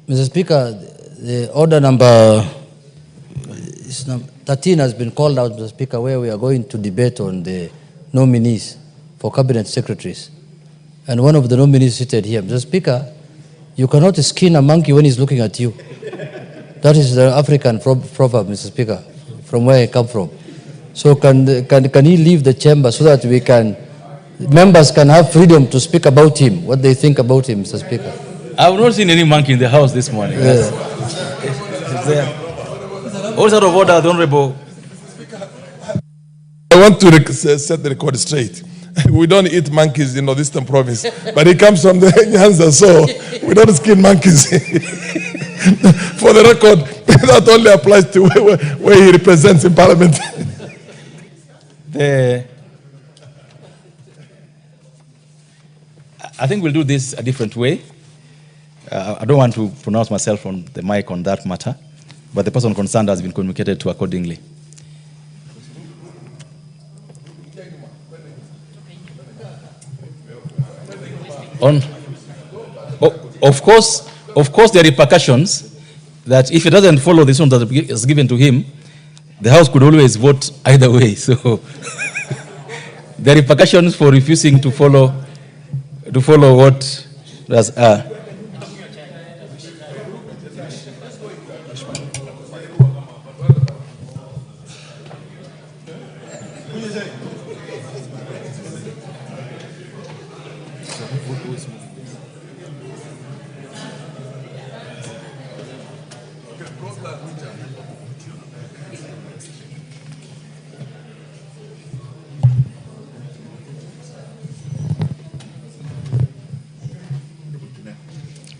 Mr. Speaker, the order number 13 has been called out, Mr. Speaker, where we are going to debate on the nominees for cabinet secretaries. And one of the nominees seated here. Mr. Speaker, you cannot skin a monkey when he's looking at you. That is the African proverb, Mr. Speaker, from where I come from. So can he leave the chamber so that members can have freedom to speak about him, what they think about him, Mr. Speaker? I have not seen any monkey in the house this morning. Yeah. Also out of order, the Honorable. I want to set the record straight. We don't eat monkeys in Northeastern Province, but he comes from the Nyanza, so we don't skin monkeys. For the record, that only applies to where he represents in Parliament. I think we'll do this a different way. I don't want to pronounce myself on the mic on that matter, but the person concerned has been communicated to accordingly. Of course, there are repercussions that if he doesn't follow this one that is given to him, the House could always vote either way. So there are repercussions for refusing to follow what does.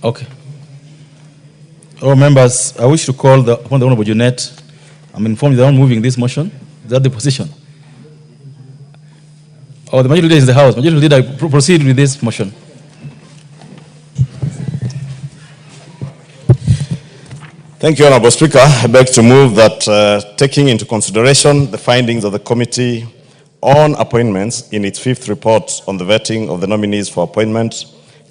Okay. All members, I wish to call upon the Honorable Jeanette. I'm informed they are not moving this motion. Is that the position? Oh, the Majority Leader is in the House. Majority Leader, proceed with this motion. Thank you, Honorable Speaker. I beg to move that taking into consideration the findings of the Committee on Appointments in its 5th report on the vetting of the nominees for appointment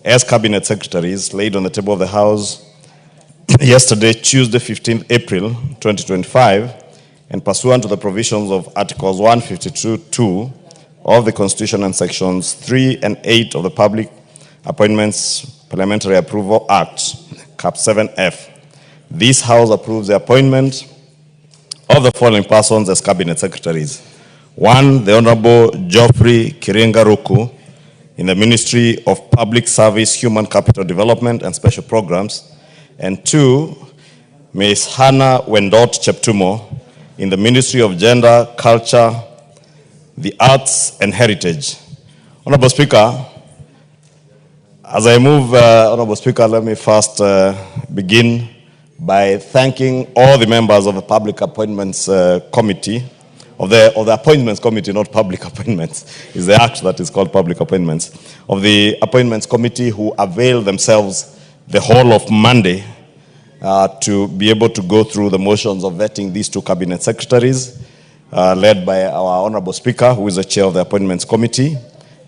as Cabinet Secretaries laid on the table of the House yesterday, Tuesday, 15th April 2025, and pursuant to the provisions of Articles 152(2) of the Constitution and Sections 3 and 8 of the Public Appointments Parliamentary Approval Act, Cap 7F. This House approves the appointment of the following persons as Cabinet Secretaries. 1, the Honorable Geoffrey Ruku in the Ministry of Public Service, Human Capital Development and Special Programs. And 2, Ms. Hannah Wendot Cheptumo in the Ministry of Gender, Culture, the Arts and Heritage. Honorable Speaker, as I move, Honorable Speaker, let me first begin by thanking all the members of the Public Appointments Committee, of the Appointments Committee, not Public Appointments. It's the act that is called Public Appointments. Of the Appointments Committee who availed themselves the whole of Monday to be able to go through the motions of vetting these 2 Cabinet Secretaries, led by our Honorable Speaker, who is the chair of the Appointments Committee,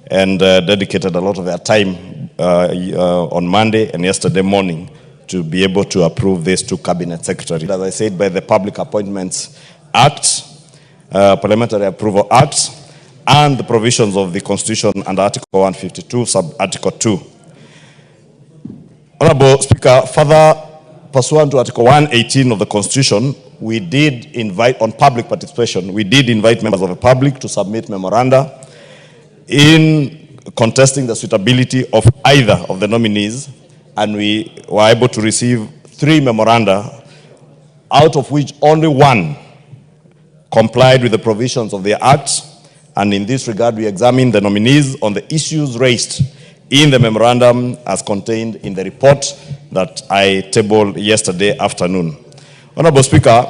and dedicated a lot of their time on Monday and yesterday morning to be able to approve these 2 Cabinet Secretaries. As I said, by the Public Appointments Act, Parliamentary Approval Act, and the provisions of the Constitution under Article 152, Sub-Article 2. Honorable Speaker, further pursuant to Article 118 of the Constitution, we did invite, on public participation, we did invite members of the public to submit memoranda in contesting the suitability of either of the nominees, and we were able to receive 3 memoranda, out of which only 1 complied with the provisions of the Act, and in this regard, we examined the nominees on the issues raised in the memorandum as contained in the report that I tabled yesterday afternoon. Honorable Speaker,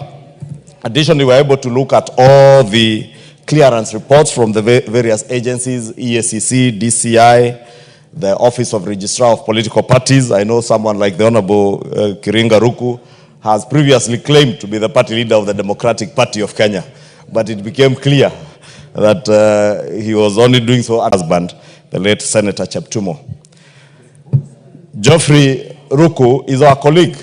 additionally, we were able to look at all the clearance reports from the various agencies, EACC, DCI, the Office of Registrar of Political Parties. I know someone like the Honorable Ruku has previously claimed to be the party leader of the Democratic Party of Kenya, but it became clear that he was only doing so as husband, the late Senator Cheptumo. Geoffrey Ruku is our colleague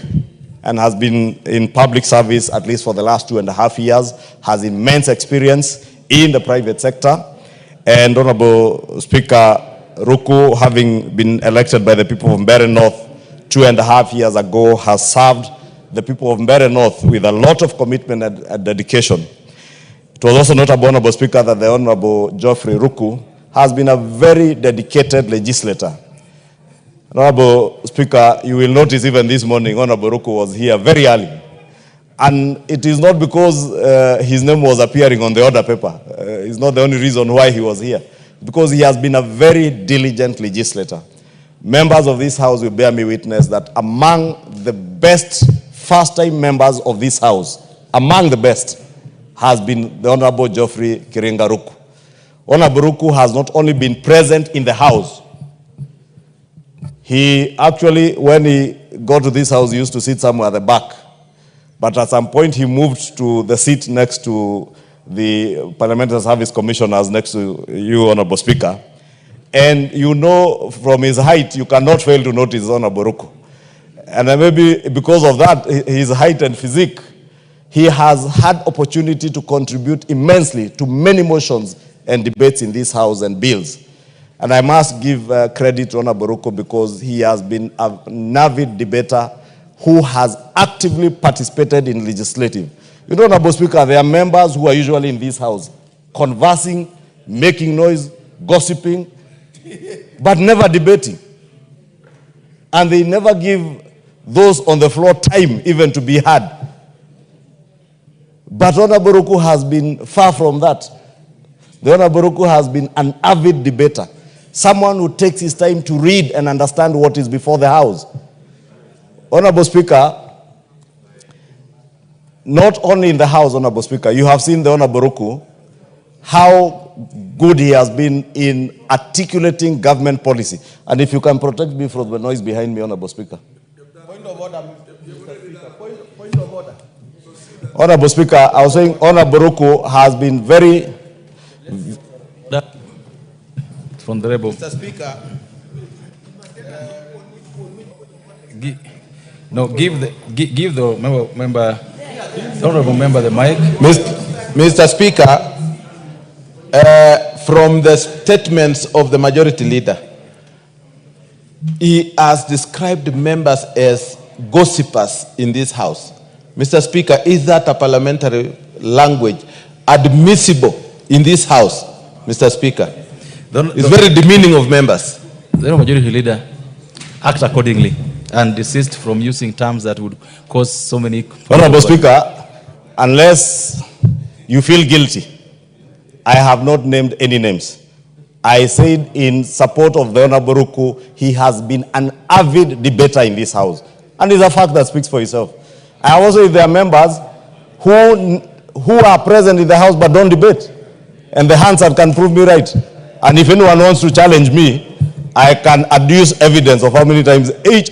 and has been in public service at least for the last 2.5 years, has immense experience in the private sector. And Honorable Speaker, Ruku, having been elected by the people of Mbeere North 2.5 years ago, has served the people of Mbeere North with a lot of commitment and dedication. It was also notable, Honorable Speaker, that the Honorable Geoffrey Ruku has been a very dedicated legislator. Honorable Speaker, you will notice even this morning, Honorable Ruku was here very early. And it is not because his name was appearing on the order paper. It's not the only reason why he was here. Because he has been a very diligent legislator. Members of this House will bear me witness that among the best first-time members of this House, among the best, has been the Honorable Geoffrey Kirenga Ruku. Honorable Ruku has not only been present in the House, he actually, when he got to this House, he used to sit somewhere at the back. But at some point, he moved to the seat next to the Parliamentary Service Commissioners, next to you, Honorable Speaker. And you know, from his height, you cannot fail to notice Honorable Ruku. And maybe because of that, his height and physique, he has had opportunity to contribute immensely to many motions and debates in this House and bills. And I must give credit to Honorable Ruku because he has been an avid debater who has actively participated in legislative. You know, Honorable Speaker, there are members who are usually in this House conversing, making noise, gossiping, but never debating. And they never give those on the floor time even to be heard. But Honorable Ruku has been far from that. The Honorable Ruku has been an avid debater. Someone who takes his time to read and understand what is before the House. Honorable Speaker, not only in the House, Honorable Speaker, you have seen the Honorable Ruku, how good he has been in articulating government policy. And if you can protect me from the noise behind me, Honorable Speaker. Point of order, Mr. Speaker. Point of order. Honorable Speaker, I was saying Honorable Ruku has been very... From the rebel. Mr. Speaker. Give the honorable member the mic. Mr. Speaker, from the statements of the majority leader, he has described members as gossipers in this House. Mr. Speaker, is that a parliamentary language admissible in this House, Mr. Speaker? It's very demeaning of members. The majority leader act accordingly and desist from using terms that would cause so many... Honorable Speaker, unless you feel guilty, I have not named any names. I said in support of the Honorable Ruku, he has been an avid debater in this House. And it's a fact that speaks for itself. I also, if there are members who are present in the House but don't debate, and the hands that can prove me right. And if anyone wants to challenge me, I can adduce evidence of how many times each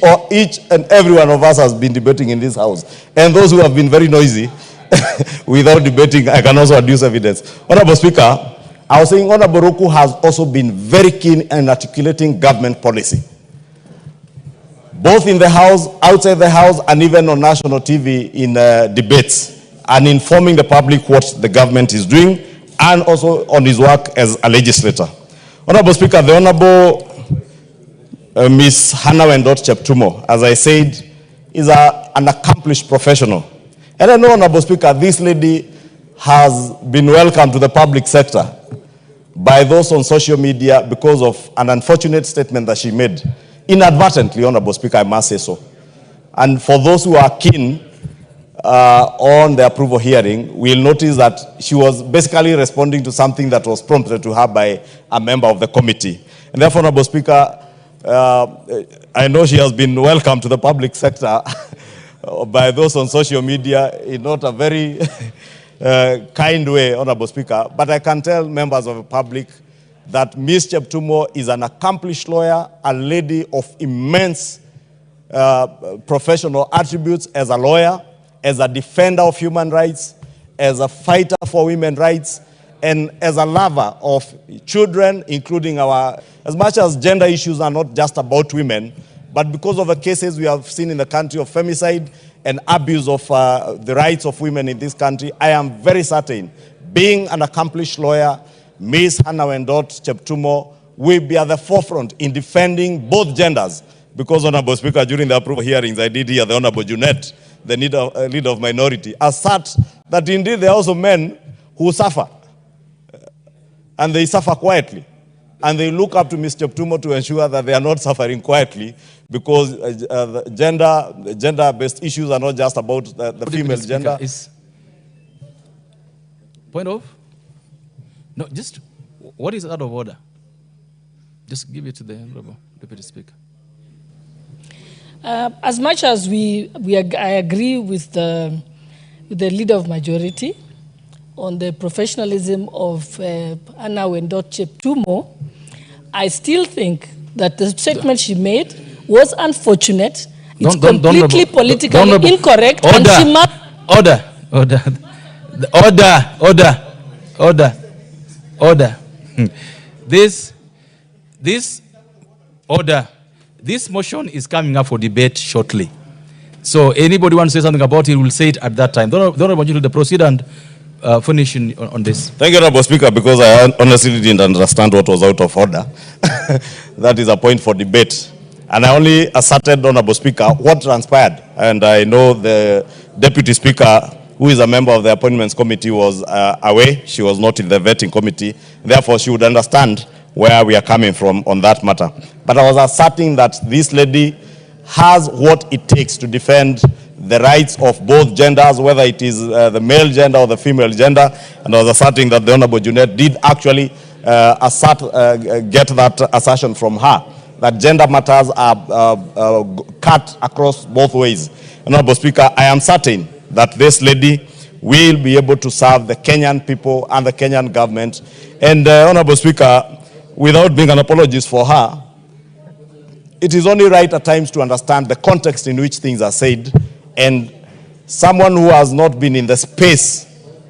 and every one of us has been debating in this House. And those who have been very noisy without debating, I can also adduce evidence. Honorable Speaker, I was saying Honorable Ruku has also been very keen in articulating government policy. Both in the House, outside the House, and even on national TV in debates, and informing the public what the government is doing, and also on his work as a legislator. Honorable Speaker, the Honorable Ms. Hannah Wendot Cheptumo, as I said, is an accomplished professional. And I know, Honorable Speaker, this lady has been welcomed to the public sector by those on social media because of an unfortunate statement that she made. Inadvertently, Honorable Speaker, I must say so. And for those who are keen on the approval hearing, we'll notice that she was basically responding to something that was prompted to her by a member of the committee. And therefore, Honorable Speaker, I know she has been welcomed to the public sector by those on social media in not a very kind way, Honorable Speaker. But I can tell members of the public that Ms. Cheptumo is an accomplished lawyer, a lady of immense professional attributes as a lawyer, as a defender of human rights, as a fighter for women's rights, and as a lover of children, including as much as gender issues are not just about women, But because of the cases we have seen in the country of femicide and abuse of the rights of women in this country, I am very certain, being an accomplished lawyer, Ms. Hannah Wendot Cheptumo will be at the forefront in defending both genders. Because, Honorable Speaker, during the approval hearings, I did hear the Honorable Junet, the leader of minority, assert that indeed there are also men who suffer. And they suffer quietly. And they look up to Ms. Cheptumo to ensure that they are not suffering quietly, because gender-based issues are not just about the female gender. Point of? No, just what is out of order? Just give it to the Honorable Deputy Speaker. As much as I agree with the leader of majority on the professionalism of Hannah Wendot Cheptumo, I still think that the statement she made was unfortunate. It's completely politically incorrect. Order, and she must order. This motion is coming up for debate shortly. So anybody wants to say something about it, will say it at that time. Don't want you to proceed and finish on this. Thank you, Honorable Speaker, because I honestly didn't understand what was out of order. That is a point for debate. And I only asserted, Honorable Speaker, what transpired. And I know the Deputy Speaker, who is a member of the Appointments Committee, was away. She was not in the vetting committee. Therefore, she would understand where we are coming from on that matter. But I was asserting that this lady has what it takes to defend the rights of both genders, whether it is the male gender or the female gender. And I was asserting that the Honorable Junet did actually get that assertion from her, that gender matters are cut across both ways. Honorable Speaker, I am certain that this lady will be able to serve the Kenyan people and the Kenyan government. And Honorable Speaker, without being an apologist for her, it is only right at times to understand the context in which things are said, and someone who has not been in the space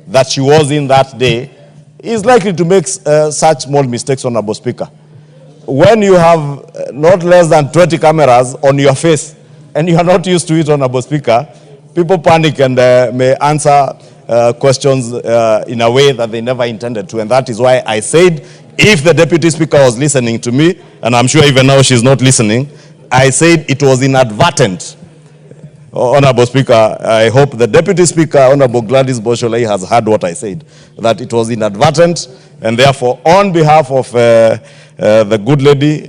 that she was in that day is likely to make such small mistakes, Honorable Speaker. When you have not less than 20 cameras on your face and you are not used to it, Honorable Speaker, people panic and may answer questions in a way that they never intended to. And that is why I said, if the Deputy Speaker was listening to me, and I'm sure even now she's not listening, I said it was inadvertent. Honorable Speaker, I hope the Deputy Speaker, Honorable Gladys Bosholei, has heard what I said, that it was inadvertent, and therefore, on behalf of the good lady,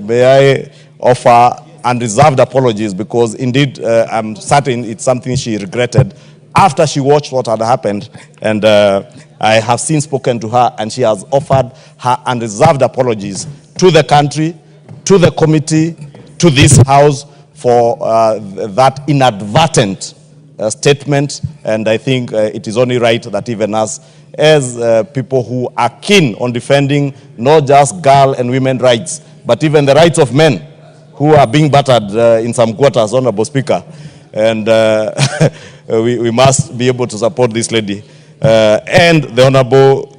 may I offer unreserved apologies, because indeed, I'm certain it's something she regretted after she watched what had happened, and I have since spoken to her, and she has offered her unreserved apologies to the country, to the committee, to this House for that inadvertent statement. And I think it is only right that even us, as people who are keen on defending not just girl and women rights, but even the rights of men who are being battered in some quarters, Honorable Speaker, and we must be able to support this lady. And the Honorable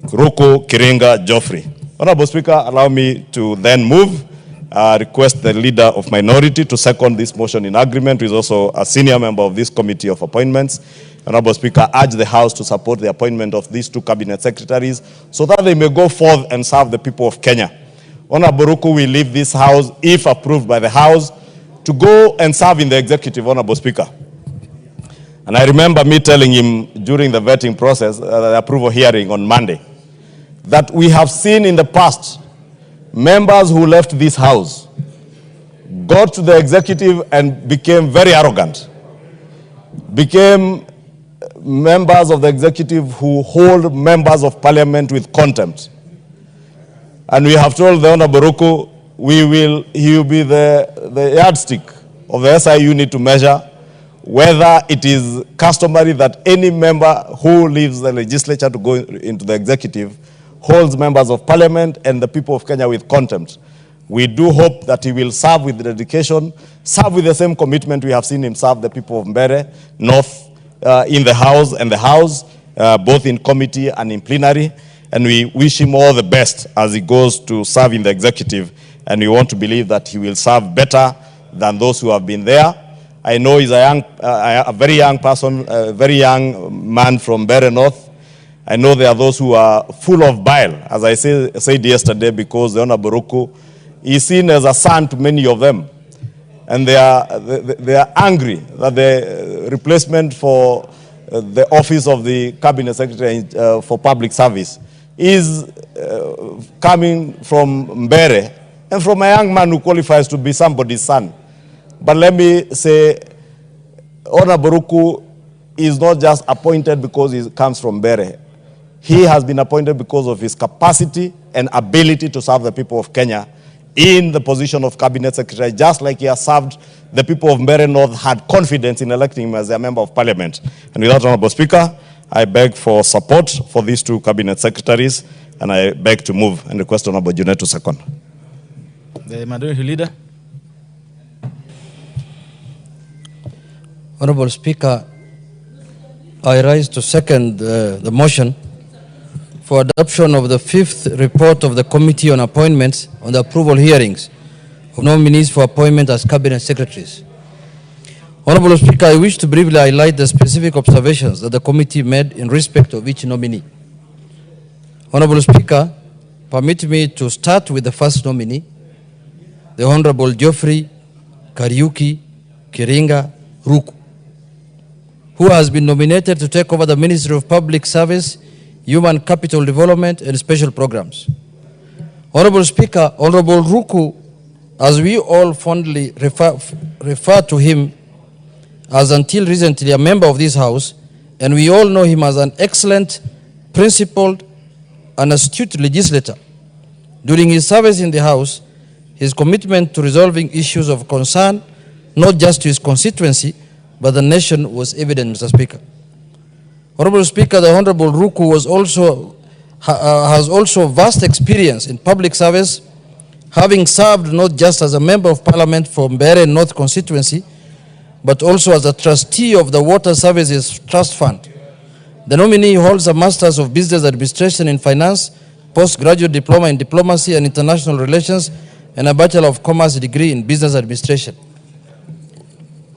Ruku Kiringa Geoffrey. Honorable Speaker, allow me to then move, request the leader of minority to second this motion in agreement, who is also a senior member of this committee of appointments. Honorable Speaker, urge the House to support the appointment of these two cabinet secretaries so that they may go forth and serve the people of Kenya. Honorable Ruku will leave this House, if approved by the House, to go and serve in the executive, Honorable Speaker. And I remember me telling him during the vetting process, the approval hearing on Monday, that we have seen in the past members who left this House, got to the executive and became very arrogant, became members of the executive who hold members of parliament with contempt. And we have told the Honorable Ruku, he will be the yardstick of the SI unit to measure whether it is customary that any member who leaves the legislature to go into the executive holds members of parliament and the people of Kenya with contempt. We do hope that he will serve with dedication, serve with the same commitment we have seen him serve the people of Mbere North in the House and the House, both in committee and in plenary. And we wish him all the best as he goes to serve in the executive. and we want to believe that he will serve better than those who have been there. I know he's a very young person, a very young man from Mbeere North. I know there are those who are full of bile, as I said yesterday, because the Honorable Ruku is seen as a son to many of them. And they are angry that the replacement for the office of the Cabinet Secretary for Public Service is coming from Mbeere and from a young man who qualifies to be somebody's son. But let me say, Honorable Ruku is not just appointed because he comes from Mbeere. He has been appointed because of his capacity and ability to serve the people of Kenya in the position of Cabinet Secretary, just like he has served the people of Mbeere North, had confidence in electing him as a member of Parliament. And with that, Honorable Speaker, I beg for support for these two Cabinet Secretaries, and I beg to move and request Honorable Junet to second. The Majority Leader. Honorable Speaker, I rise to second the motion for adoption of the fifth report of the Committee on Appointments on the approval hearings of nominees for appointment as Cabinet Secretaries. Honorable Speaker, I wish to briefly highlight the specific observations that the committee made in respect of each nominee. Honorable Speaker, permit me to start with the first nominee, the Honorable Geoffrey Kariuki Kiringa Ruku, who has been nominated to take over the Ministry of Public Service, Human Capital Development and Special Programs. Honorable Speaker, Honorable Ruku, as we all fondly refer to him as until recently a member of this House, and we all know him as an excellent, principled, and astute legislator. During his service in the House, his commitment to resolving issues of concern, not just to his constituency, but the nation, was evident, Mr. Speaker. Honorable Speaker, the Honorable Ruku has also vast experience in public service, having served not just as a member of Parliament for Mbeere North constituency, but also as a trustee of the Water Services Trust Fund. The nominee holds a Master's of Business Administration in Finance, postgraduate diploma in Diplomacy and International Relations, and a Bachelor of Commerce degree in Business Administration.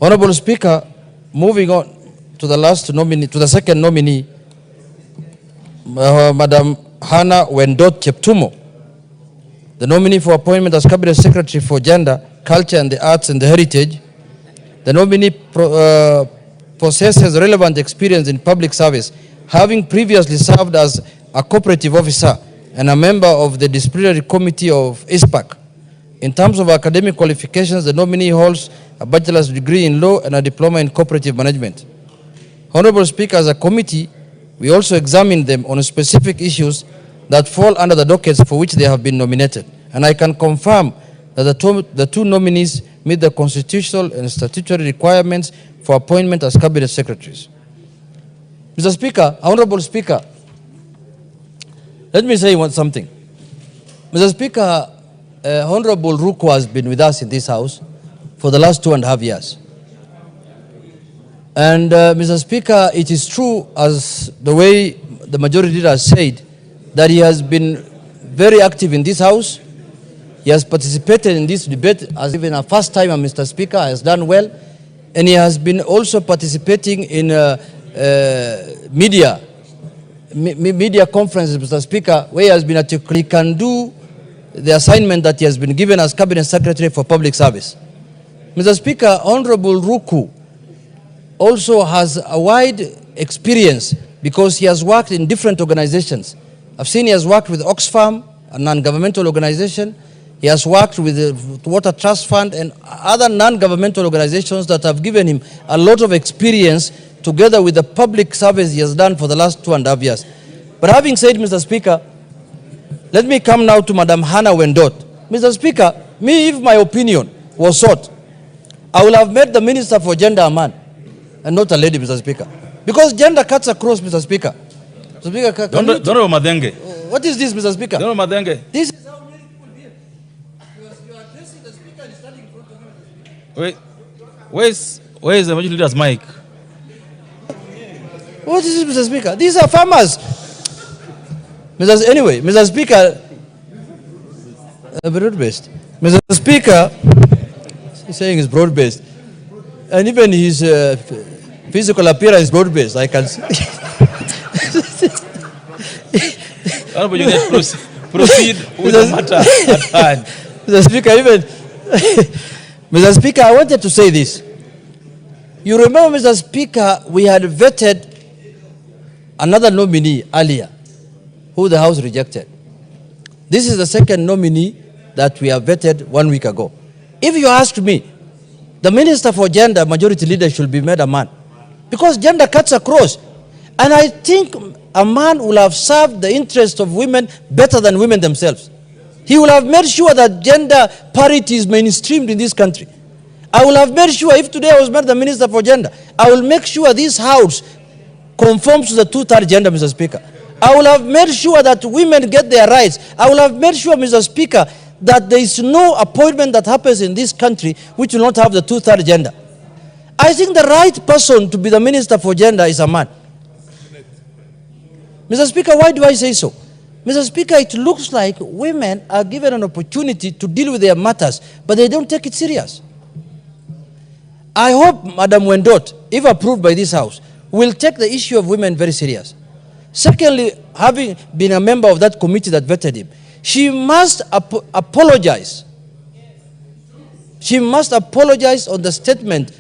Honorable Speaker, moving on to the second nominee, Madam Hannah Wendot Cheptumo, the nominee for appointment as Cabinet Secretary for Gender, Culture and the Arts and the Heritage. The nominee possesses relevant experience in public service, having previously served as a cooperative officer and a member of the disciplinary committee of ISPAC. In terms of academic qualifications, the nominee holds a bachelor's degree in law and a diploma in cooperative management. Honorable Speaker, as a committee, we also examined them on specific issues that fall under the dockets for which they have been nominated. And I can confirm that the two nominees meet the constitutional and statutory requirements for appointment as Cabinet Secretaries. Mr. Speaker, Honorable Speaker, let me say something. Mr. Speaker, Honorable Ruku has been with us in this House for the last 2.5 years. And Mr. Speaker, it is true, as the way the majority leader has said, that he has been very active in this House. He has participated in this debate as even a first time, and Mr. Speaker has done well. And he has been also participating in media conferences, Mr. Speaker, where he has been he can do the assignment that he has been given as Cabinet Secretary for Public Service. Mr. Speaker, Honorable Ruku also has a wide experience because he has worked in different organizations. I've seen he has worked with Oxfam, a non-governmental organization. He has worked with the Water Trust Fund and other non-governmental organizations that have given him a lot of experience together with the public service he has done for the last 2.5 years. But having said, Mr. Speaker, let me come now to Madam Hannah Wendot. Mr. Speaker, if my opinion was sought, I will have made the Minister for Gender a man and not a lady, Mr. Speaker. Because gender cuts across, Mr. Speaker. Mr. Speaker, Don't Madenge. What is this, Mr. Speaker? Don't Madenge. This is how many people behave. You are addressing the Speaker and standing in front of him. Wait, where is the majority leader's mic? What is this, Mr. Speaker? These are farmers. Anyway, Mr. Speaker, Mr. Speaker, he's saying it's broad-based. And even his physical appearance is broad-based, I can see. Honorable Juliet, proceed with the matter at hand. Mr. Speaker, Mr. Speaker, I wanted to say this. You remember, Mr. Speaker, we had vetted another nominee earlier, who the House rejected. This is the second nominee that we have vetted 1 week ago. If you ask me, the Minister for Gender, Majority Leader should be made a man. Because gender cuts across. And I think a man will have served the interests of women better than women themselves. He will have made sure that gender parity is mainstreamed in this country. I will have made sure, if today I was made the Minister for Gender, I will make sure this House conforms to the two-third gender, Mr. Speaker. I will have made sure that women get their rights. I will have made sure, Mr. Speaker, that there is no appointment that happens in this country which will not have the two-third gender. I think the right person to be the Minister for Gender is a man. Mr. Speaker, why do I say so? Mr. Speaker, it looks like women are given an opportunity to deal with their matters, but they don't take it serious. I hope Madam Wendot, if approved by this House, will take the issue of women very serious. Secondly, having been a member of that committee that vetted him, she must apologize. She must apologize on the statement,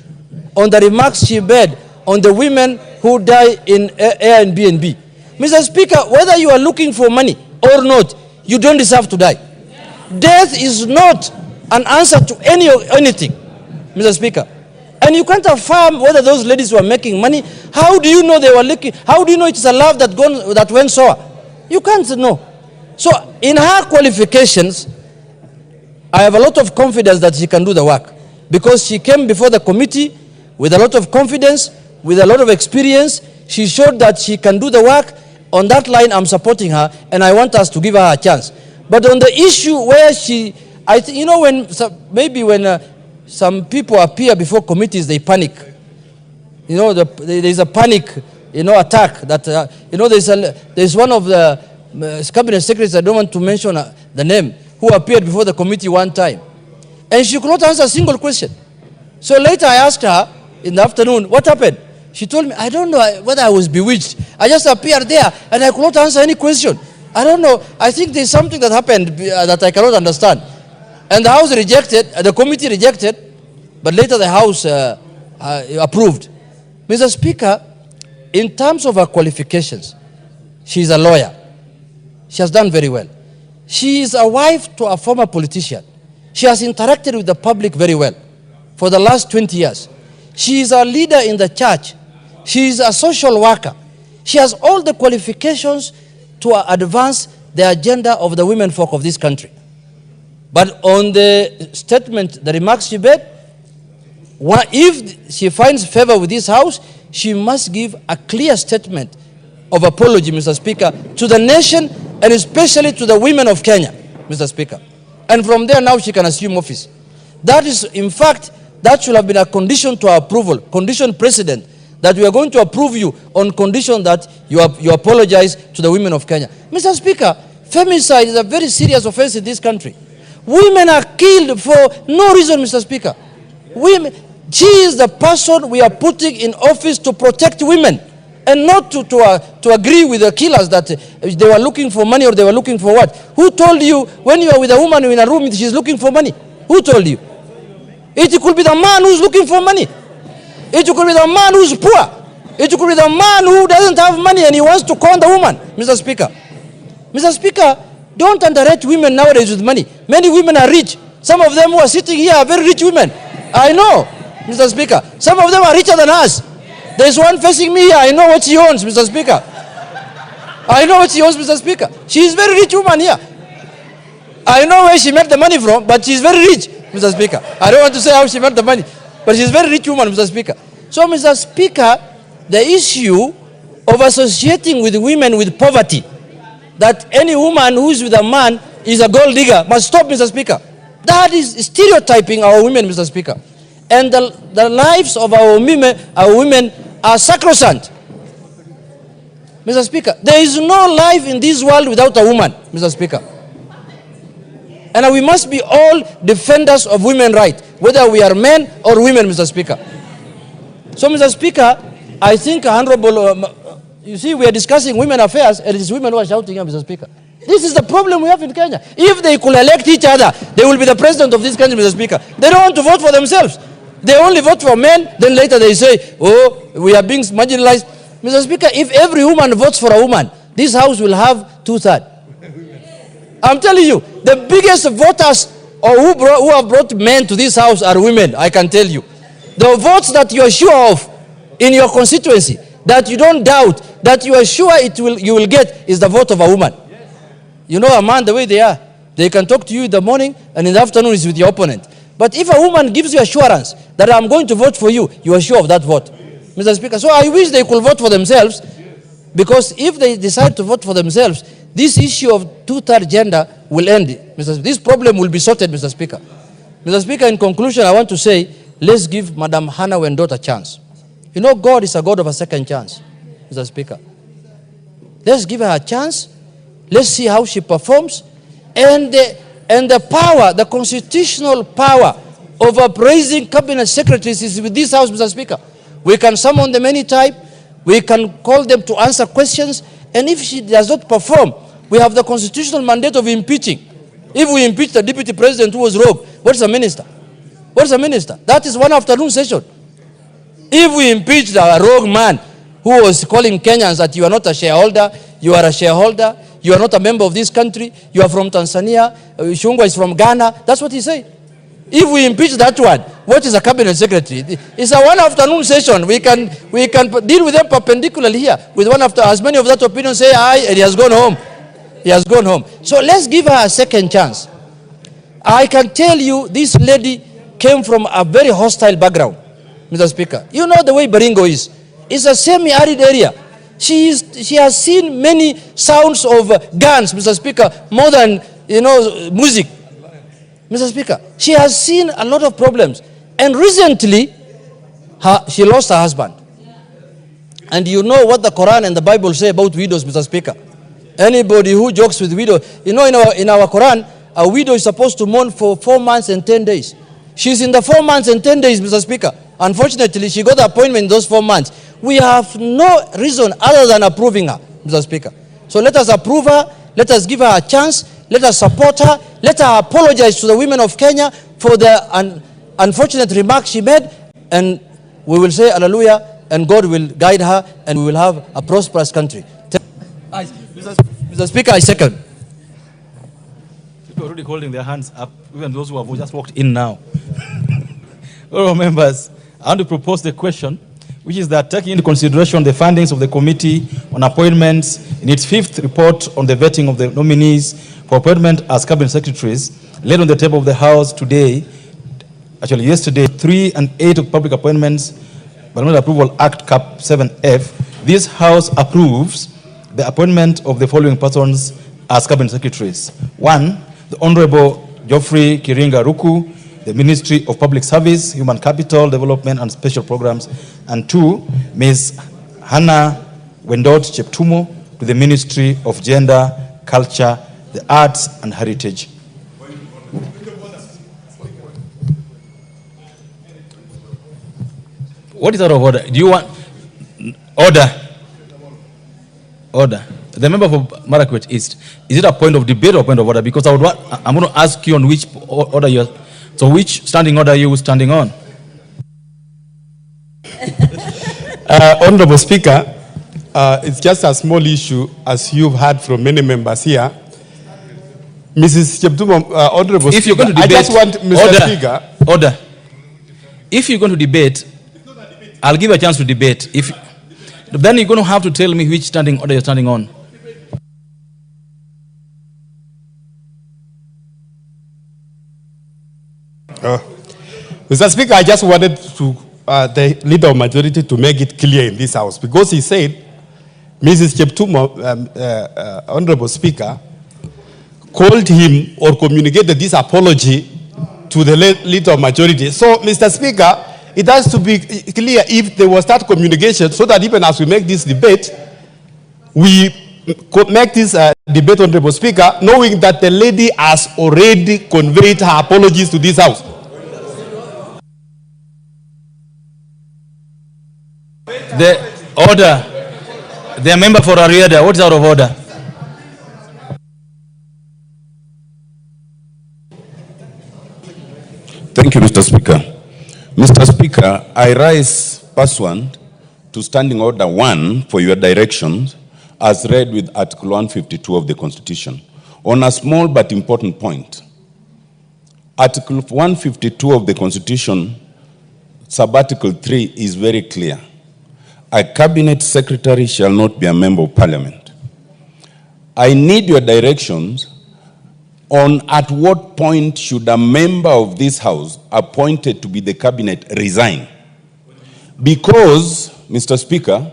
on the remarks she made on the women who die in Airbnb. Mr. Speaker, whether you are looking for money or not, you don't deserve to die. Death is not an answer to anything, Mr. Speaker. And you can't affirm whether those ladies were making money. How do you know they were looking? How do you know it's a love that went sour? You can't know. So in her qualifications, I have a lot of confidence that she can do the work, because she came before the committee with a lot of confidence, with a lot of experience. She showed that she can do the work. On that line, I'm supporting her, and I want us to give her a chance. But on the issue where you know, when some people appear before committees, they panic. You know, there's a panic, attack that, there's one of the cabinet secretaries, I don't want to mention the name, who appeared before the committee one time. And she could not answer a single question. So later I asked her in the afternoon, what happened? She told me, I don't know whether I was bewitched. I just appeared there and I could not answer any question. I don't know. I think there's something that happened that I cannot understand. And the House rejected, the committee rejected, but later the House approved. Mr. Speaker, in terms of her qualifications, she's a lawyer. She has done very well. She is a wife to a former politician. She has interacted with the public very well for the last 20 years. She is a leader in the church. She is a social worker. She has all the qualifications to advance the agenda of the women folk of this country. But on the statement, the remarks she made, if she finds favor with this House, she must give a clear statement of apology, Mr. Speaker, to the nation and especially to the women of Kenya, Mr. Speaker. And from there now she can assume office. That is, in fact, that should have been a condition to our approval, condition precedent, that we are going to approve you on condition that you apologize to the women of Kenya. Mr. Speaker, femicide is a very serious offense in this country. Women are killed for no reason, Mr. Speaker. She is the person we are putting in office to protect women, and not to agree with the killers that they were looking for money or they were looking for what. Who told you when you are with a woman in a room she's looking for money? Who told you? It could be the man who's looking for money. It could be the man who's poor. It could be the man who doesn't have money and he wants to con the woman, Mr. Speaker. Mr. Speaker, don't underrate women nowadays with money. Many women are rich. Some of them who are sitting here are very rich women. I know, Mr. Speaker. Some of them are richer than us. There's one facing me here. I know what she owns, Mr. Speaker. I know what she owns, Mr. Speaker. She is a very rich woman here. I know where she made the money from, but she's very rich, Mr. Speaker. I don't want to say how she made the money, but she's a very rich woman, Mr. Speaker. So, Mr. Speaker, the issue of associating with women with poverty, that any woman who is with a man is a gold digger, must stop, Mr. Speaker. That is stereotyping our women, Mr. Speaker. And the lives of our women are sacrosanct. Mr. Speaker, there is no life in this world without a woman, Mr. Speaker. And we must be all defenders of women's rights, whether we are men or women, Mr. Speaker. So, Mr. Speaker, I think Honorable, you see, we are discussing women affairs, and it is women who are shouting here, Mr. Speaker. This is the problem we have in Kenya. If they could elect each other, they will be the president of this country, Mr. Speaker. They don't want to vote for themselves. They only vote for men, then later they say, oh, we are being marginalized. Mr. Speaker, if every woman votes for a woman, this house will have 2/3. I'm telling you, the biggest voters or who have brought men to this house are women, I can tell you. The votes that you are sure of in your constituency, that you don't doubt, that you are sure you will get, is the vote of a woman. You know a man the way they are. They can talk to you in the morning, and in the afternoon is with your opponent. But if a woman gives you assurance that I'm going to vote for you, you are sure of that vote, Mr. Speaker. So I wish they could vote for themselves, because if they decide to vote for themselves, this issue of 2/3 gender will end. This problem will be sorted, Mr. Speaker. Mr. Speaker, in conclusion, I want to say, let's give Madam Hannah Wendot a chance. You know, God is a God of a second chance, Mr. Speaker. Let's give her a chance. Let's see how she performs. And the power, the constitutional power of appraising cabinet secretaries is with this house, Mr. Speaker. We can summon them anytime. We can call them to answer questions. And if she does not perform, we have the constitutional mandate of impeaching. If we impeach the deputy president who was rogue, what's a minister? What's a minister? That is one afternoon session. If we impeach the rogue man who was calling Kenyans that you are not a shareholder, you are a shareholder, you are not a member of this country, you are from Tanzania, Shungwa is from Ghana, that's what he said. If we impeach that one, what is a cabinet secretary? It's a one afternoon session. We can deal with them perpendicularly here. With one after, as many of that opinion say aye, and he has gone home. He has gone home. So let's give her a second chance. I can tell you, this lady came from a very hostile background, Mr. Speaker. You know the way Baringo is. It's a semi-arid area. She has seen many sounds of guns, Mr. Speaker, more than, music. Mr. Speaker, she has seen a lot of problems. And recently, she lost her husband. And you know what the Quran and the Bible say about widows, Mr. Speaker. Anybody who jokes with widows, in our Quran, a widow is supposed to mourn for 4 months and 10 days. She's in the 4 months and 10 days, Mr. Speaker. Unfortunately, she got the appointment in those 4 months. We have no reason other than approving her, Mr. Speaker. So let us approve her. Let us give her a chance. Let us support her. Let her apologize to the women of Kenya for the unfortunate remarks she made. And we will say hallelujah, and God will guide her, and we will have a prosperous country. Mr. Speaker, I second. People are already holding their hands up, even those who have just walked in now. All members, I want to propose the question, which is that taking into consideration the findings of the Committee on Appointments in its 5th report on the vetting of the nominees for appointment as cabinet secretaries, laid on the table of the House today, actually yesterday, 3 and 8 of public appointments, Parliament Approval Act Cap 7F, this House approves the appointment of the following persons as cabinet secretaries. 1, the Honorable Geoffrey Kiringa Ruku, the Ministry of Public Service, Human Capital Development and Special Programs, and 2, Ms. Hannah Wendot Cheptumo, to the Ministry of Gender, Culture, the Arts and Heritage. What is out of order? Do you want order? Order. The member for Marakwet East, is it a point of debate or point of order? Because I'm going to ask you on which order you are. So which standing order are you standing on? Honorable Speaker, it's just a small issue, as you've heard from many members here. Mrs. Cheptumo, Honorable if Speaker, you're going to debate, I just want Mr. order, Speaker. Order. If you're going to debate, I'll give you a chance to debate. Then you're going to have to tell me which standing order you're standing on. Mr. Speaker, I just wanted to the leader of majority to make it clear in this house, because he said Mrs. Cheptumo, Honorable Speaker, called him or communicated this apology to the leader of majority. So, Mr. Speaker, it has to be clear if there was that communication, so that even as we make this debate, we make this debate, Honorable Speaker, knowing that the lady has already conveyed her apologies to this House. The order. The member for Ariada, what's out of order? Thank you, Mr. Speaker. Mr. Speaker, I rise pursuant to Standing Order 1 for your directions as read with Article 152 of the Constitution. On a small but important point, Article 152 of the Constitution, sub-article 3 is very clear. A cabinet secretary shall not be a member of parliament. I need your directions on at what point should a member of this house appointed to be the cabinet resign. Because, Mr. Speaker,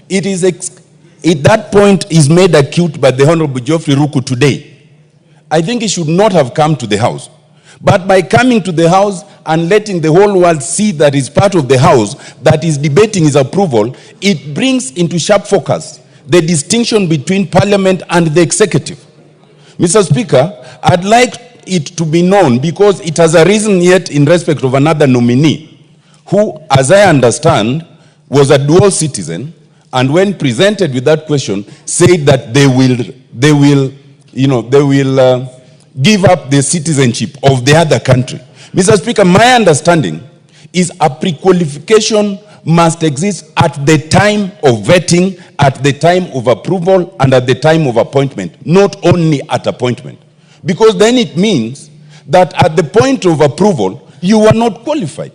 it is that point is made acute by the Honorable Geoffrey Ruku today. I think he should not have come to the house. But by coming to the house and letting the whole world see that he's part of the house, that is debating his approval, it brings into sharp focus the distinction between parliament and the executive. Mr. Speaker, I'd like it to be known, because it has arisen yet in respect of another nominee, who, as I understand, was a dual citizen, and when presented with that question, said that they will give up the citizenship of the other country. Mr. Speaker, my understanding is a pre-qualification must exist at the time of vetting, at the time of approval, and at the time of appointment, not only at appointment. Because then it means that at the point of approval, you are not qualified.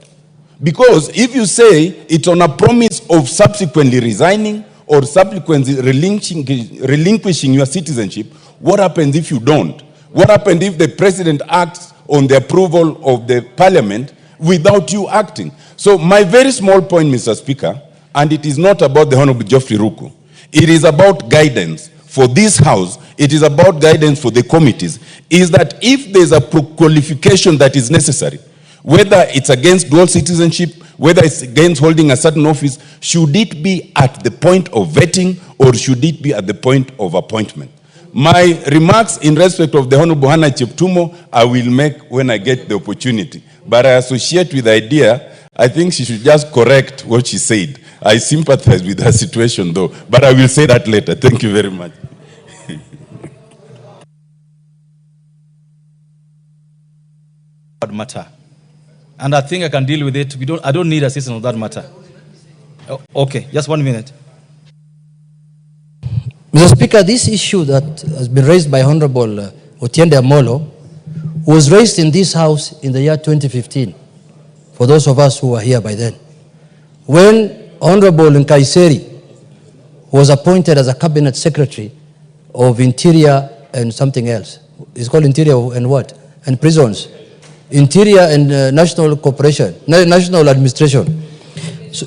Because if you say it's on a promise of subsequently resigning or subsequently relinquishing your citizenship, what happens if you don't? What happens if the president acts on the approval of the parliament without you acting? So my very small point, Mr. Speaker, and it is not about the Honorable Geoffrey Ruku, it is about guidance for this House, it is about guidance for the committees, is that if there's a qualification that is necessary, whether it's against dual citizenship, whether it's against holding a certain office, should it be at the point of vetting or should it be at the point of appointment? My remarks in respect of the Honorable Hannah Cheptumo, I will make when I get the opportunity. But I associate with the idea, I think she should just correct what she said. I sympathize with her situation though, but I will say that later. Thank you very much. Matter. And I think I can deal with it. I don't need assistance on that matter. Okay, just 1 minute. Mr. Speaker, this issue that has been raised by Honorable Otiende Amolo was raised in this House in the year 2015, for those of us who were here by then, when Honorable Nkaiseri was appointed as a cabinet secretary of Interior and something else. It's called Interior and what? And Prisons. Interior and National Corporation, National Administration,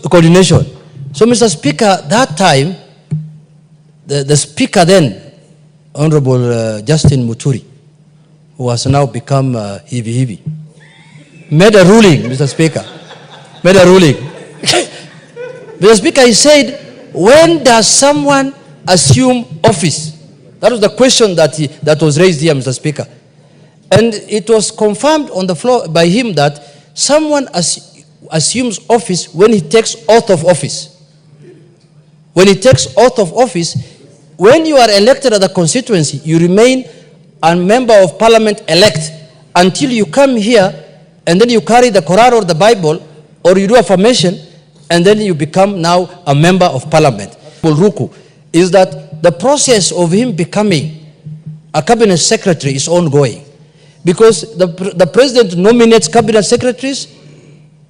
Coordination. So, Mr. Speaker, that time, the Speaker then, Honorable Justin Muturi, who has now become Hivi, made a ruling, Mr. Speaker, made a ruling. Mr. Speaker, he said, when does someone assume office? That was the question that was raised here, Mr. Speaker. And it was confirmed on the floor by him that someone assumes office when he takes oath of office. When he takes oath of office, when you are elected at the constituency, you remain a member of parliament elect until you come here and then you carry the Quran or the Bible or you do affirmation and then you become now a member of parliament. Ruku is that the process of him becoming a cabinet secretary is ongoing. Because the president nominates cabinet secretaries,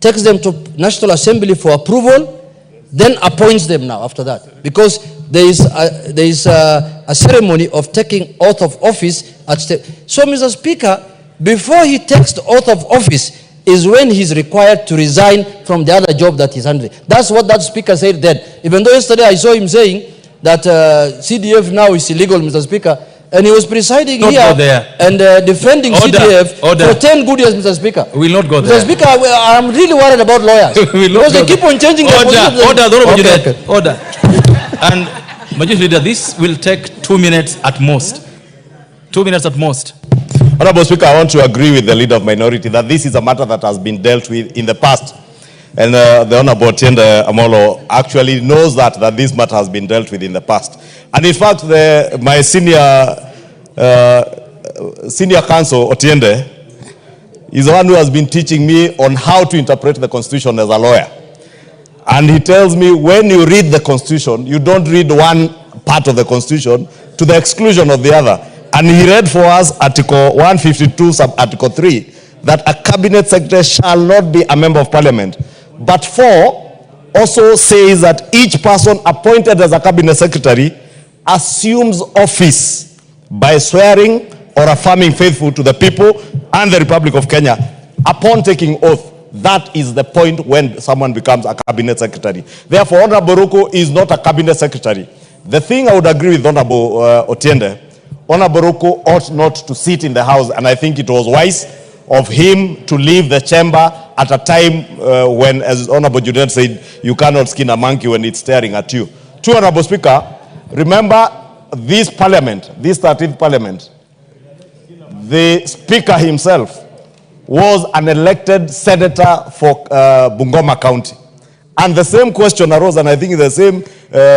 takes them to National Assembly for approval, then appoints them now after that. Because there is a ceremony of taking oath of office at state. So, Mr. Speaker, before he takes the oath of office is when he's required to resign from the other job that he's handling. That's what that speaker said then. Even though yesterday I saw him saying that CDF now is illegal, Mr. Speaker, and he was presiding here and defending CDF for 10 good years, Mr. Speaker. We will not go there. Mr. Speaker, I'm really worried about lawyers. Because they keep on changing their position. Order. And Majority Leader, this will take 2 minutes at most. 2 minutes at most. Honorable Speaker, I want to agree with the leader of minority that this is a matter that has been dealt with in the past. And the Honorable Otiende Amolo actually knows that this matter has been dealt with in the past. And in fact, my senior counsel, Otiende, is the one who has been teaching me on how to interpret the Constitution as a lawyer. And he tells me, when you read the Constitution, you don't read one part of the Constitution to the exclusion of the other. And he read for us Article 152, sub-Article 3, that a cabinet secretary shall not be a member of parliament. But 4 also says that each person appointed as a cabinet secretary assumes office by swearing or affirming faithful to the people and the Republic of Kenya upon taking oath. That is the point when someone becomes a cabinet secretary. Therefore, Honorable Ruku is not a cabinet secretary. The thing I would agree with Honorable Otiende, Honorable Ruku ought not to sit in the house, and I think it was wise of him to leave the chamber at a time when, as Honorable Judet said, you cannot skin a monkey when it's staring at you. To Honorable Speaker, remember this parliament, this 13th parliament, the Speaker himself was an elected senator for Bungoma County. And the same question arose, and I think the same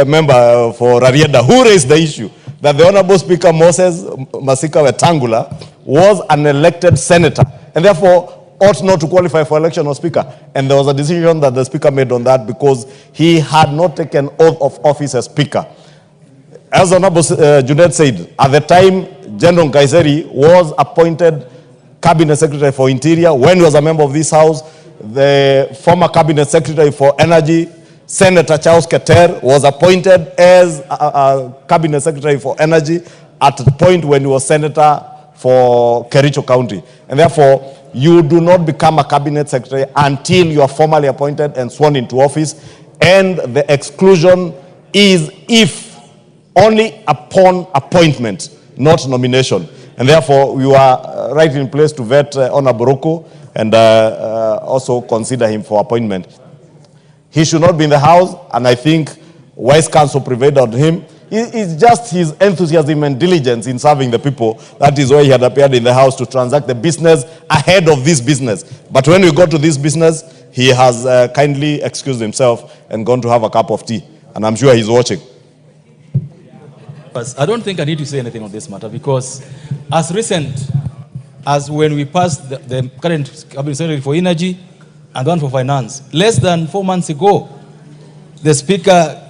member for Rarieda, who raised the issue, that the Honorable Speaker Moses Masika Wetangula was an elected senator, and therefore ought not to qualify for election of Speaker. And there was a decision that the Speaker made on that because he had not taken oath of office as Speaker. As Honorable Junet said, at the time, General Kaiseri was appointed Cabinet Secretary for Interior when he was a member of this House. The former Cabinet Secretary for Energy, Senator Charles Keter, was appointed as a Cabinet Secretary for Energy at the point when he was Senator for Kericho County. And therefore, you do not become a Cabinet Secretary until you are formally appointed and sworn into office. And the exclusion is if only upon appointment, not nomination. And therefore, you are right in place to vet Honorable Ruku and also consider him for appointment. He should not be in the House, and I think wise counsel prevailed on him. It's just his enthusiasm and diligence in serving the people. That is why he had appeared in the House to transact the business ahead of this business. But when we got to this business, he has kindly excused himself and gone to have a cup of tea. And I'm sure he's watching. I don't think I need to say anything on this matter because as recent as when we passed the current Cabinet Secretary for Energy and the one for Finance, less than 4 months ago, the Speaker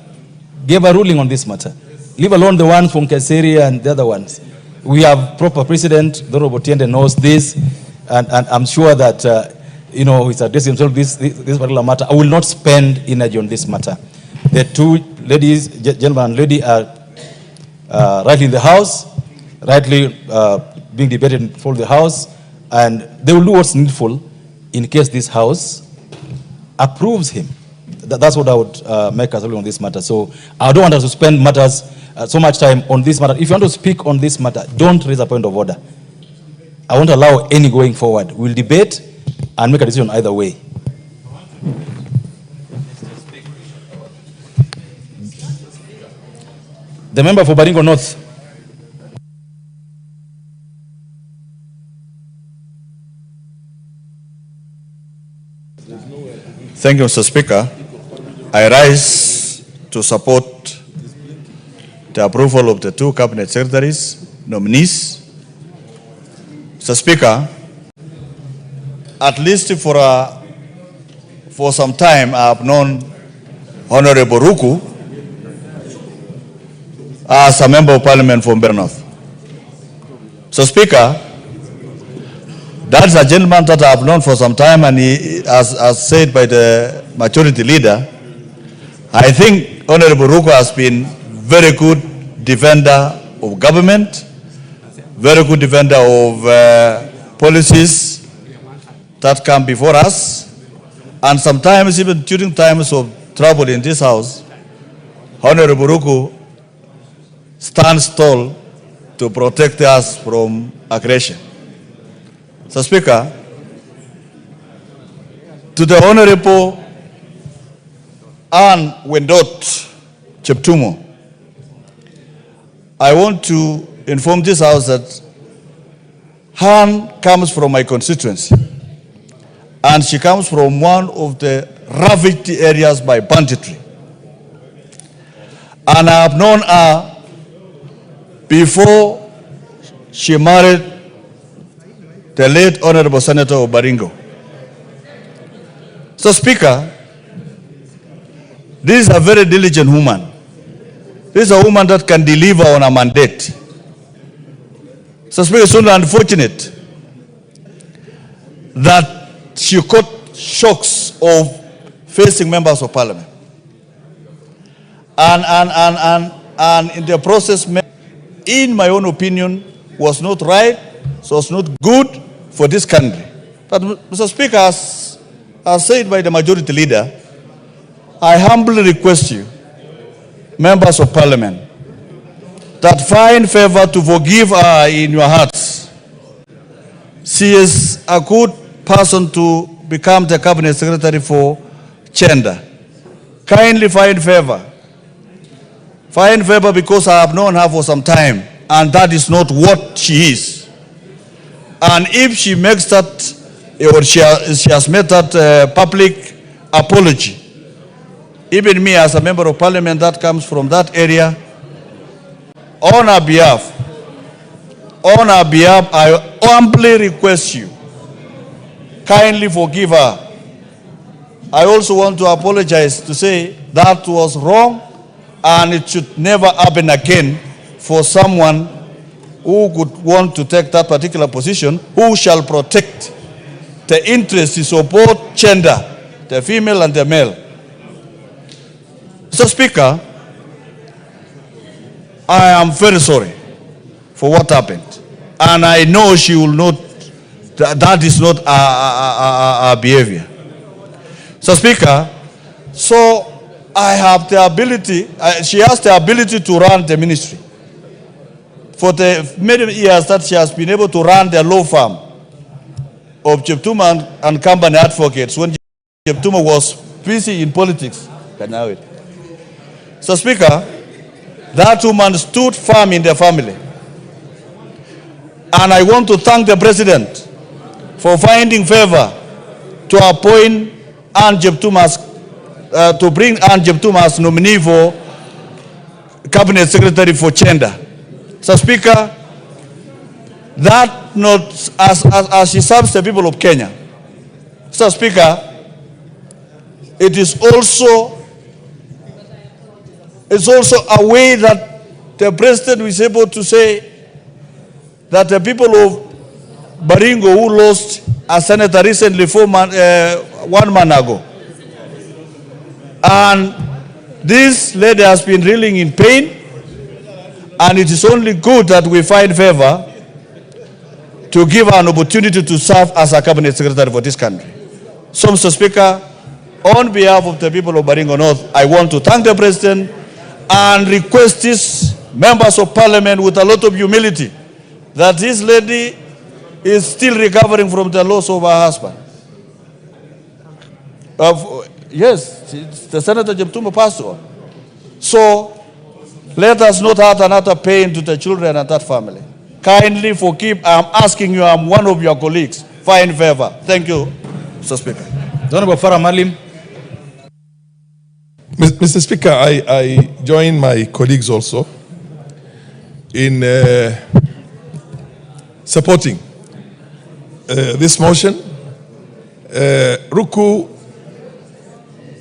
gave a ruling on this matter. Leave alone the ones from Keseri and the other ones. We have proper precedent. The Honorable Otiende knows this, and I'm sure that he's addressing himself this particular matter. I will not spend energy on this matter. The two ladies, gentleman and lady, are rightly in the House, rightly being debated for the House, and they will do what's needful in case this House approves him. That's what I would make as a ruling on this matter. So I don't want us to spend so much time on this matter. If you want to speak on this matter, don't raise a point of order. I won't allow any going forward. We'll debate and make a decision either way. The member for Baringo North. Thank you, Mr. Speaker. I rise to support the approval of the two cabinet secretaries, nominees. Mr. Speaker, at least for some time, I have known Honorable Ruku as a member of parliament from Mbeere North. So, Speaker, that's a gentleman that I have known for some time, and he, as said by the majority leader, I think Honorable Ruku has been very good defender of government, very good defender of policies that come before us, and sometimes even during times of trouble in this House, Honorable Ruku stands tall to protect us from aggression. So, Speaker, to the Honorable Ann Wendot Cheptumo, I want to inform this House that Han comes from my constituency, and she comes from one of the ravaged areas by banditry. And I have known her before she married the late Honorable Senator Obaringo. So, Speaker, this is a very diligent woman. This is a woman that can deliver on a mandate. So, Speaker, it's only unfortunate that she caught shocks of facing members of parliament. And in the process, in my own opinion, was not right, so was not good for this country. But, Mr. Speaker, as said by the majority leader, I humbly request you, members of parliament, that find favor to forgive her in your hearts. She is a good person to become the cabinet secretary for gender. Kindly find favor. Find favor, because I have known her for some time, and that is not what she is. And if she makes that, or she has made that public apology, even me as a member of parliament that comes from that area, on her behalf, I humbly request you, kindly forgive her. I also want to apologize to say that was wrong, and it should never happen again for someone who could want to take that particular position, who shall protect the interests of both gender, the female and the male. Mr. Speaker, I am very sorry for what happened. And I know she will not, that is not our behavior. So, Speaker, so I have the ability, she has the ability to run the ministry. For the many years that she has been able to run the law firm of Cheptumo and Company Advocates when Cheptumo was busy in politics. So, Speaker, that woman stood firm in the family. And I want to thank the President for finding favor to appoint Ann Cheptumo to bring Ann Cheptumo as nominee for Cabinet Secretary for Gender. So, Speaker, that not as she serves the people of Kenya. So, Speaker, it is also a way that the President is able to say that the people of Baringo, who lost a senator recently 1 month ago, and this lady has been reeling in pain, and it is only good that we find favor to give her an opportunity to serve as a cabinet secretary for this country. So, Mr. Speaker, on behalf of the people of Baringo North, I want to thank the President and request these members of parliament with a lot of humility that this lady is still recovering from the loss of her husband. Yes, the Senator Cheptumo passed on. So, let us not add another pain to the children and that family. Kindly forgive, I'm asking you, I'm one of your colleagues. Find favor. Thank you, Mr. Speaker. Honorable Farah Malim. Mr. Speaker, I join my colleagues also in supporting this motion. Ruku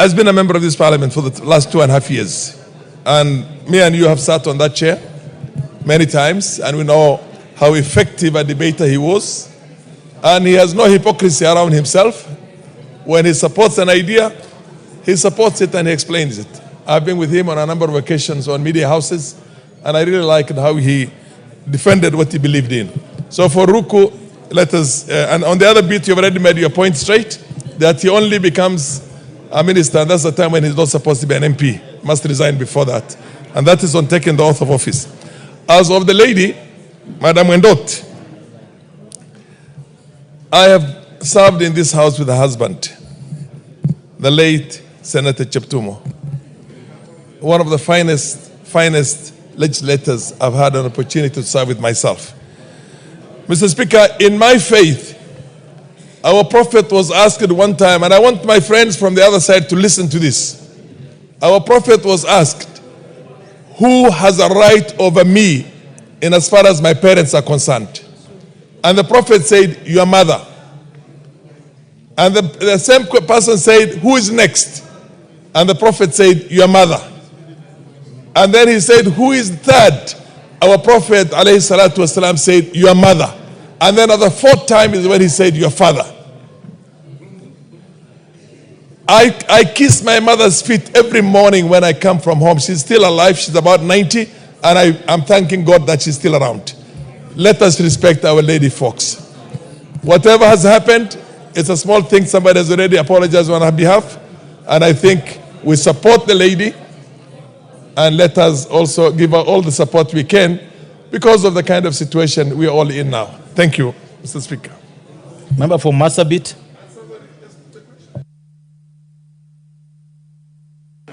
has been a member of this parliament for the last 2.5 years. And me and you have sat on that chair many times, and we know how effective a debater he was. And he has no hypocrisy around himself. When he supports an idea, he supports it and he explains it. I've been with him on a number of occasions on media houses, and I really liked how he defended what he believed in. So for Ruku, let us, and on the other bit, you've already made your point straight, that he only becomes a minister, and that's the time when he's not supposed to be an MP. Must resign before that. And that is on taking the oath of office. As of the lady, Madam Wendot, I have served in this house with a husband, the late Senator Cheptumo, one of the finest legislators I've had an opportunity to serve with myself. Mr. Speaker, in my faith, our prophet was asked one time, and I want my friends from the other side to listen to this. Our prophet was asked, who has a right over me in as far as my parents are concerned? And the prophet said, your mother. And the same person said, who is next? And the prophet said, your mother. And then he said, who is third? Our prophet alayhi salatu wasalam said, your mother. And then at the fourth time is when he said, your father. I kiss my mother's feet every morning when I come from home. She's still alive. She's about 90. And I'm thanking God that she's still around. Let us respect our lady folks. Whatever has happened, it's a small thing. Somebody has already apologized on her behalf. And I think we support the lady. And let us also give her all the support we can because of the kind of situation we're all in now. Thank you, Mr. Speaker. Member for Marsabit.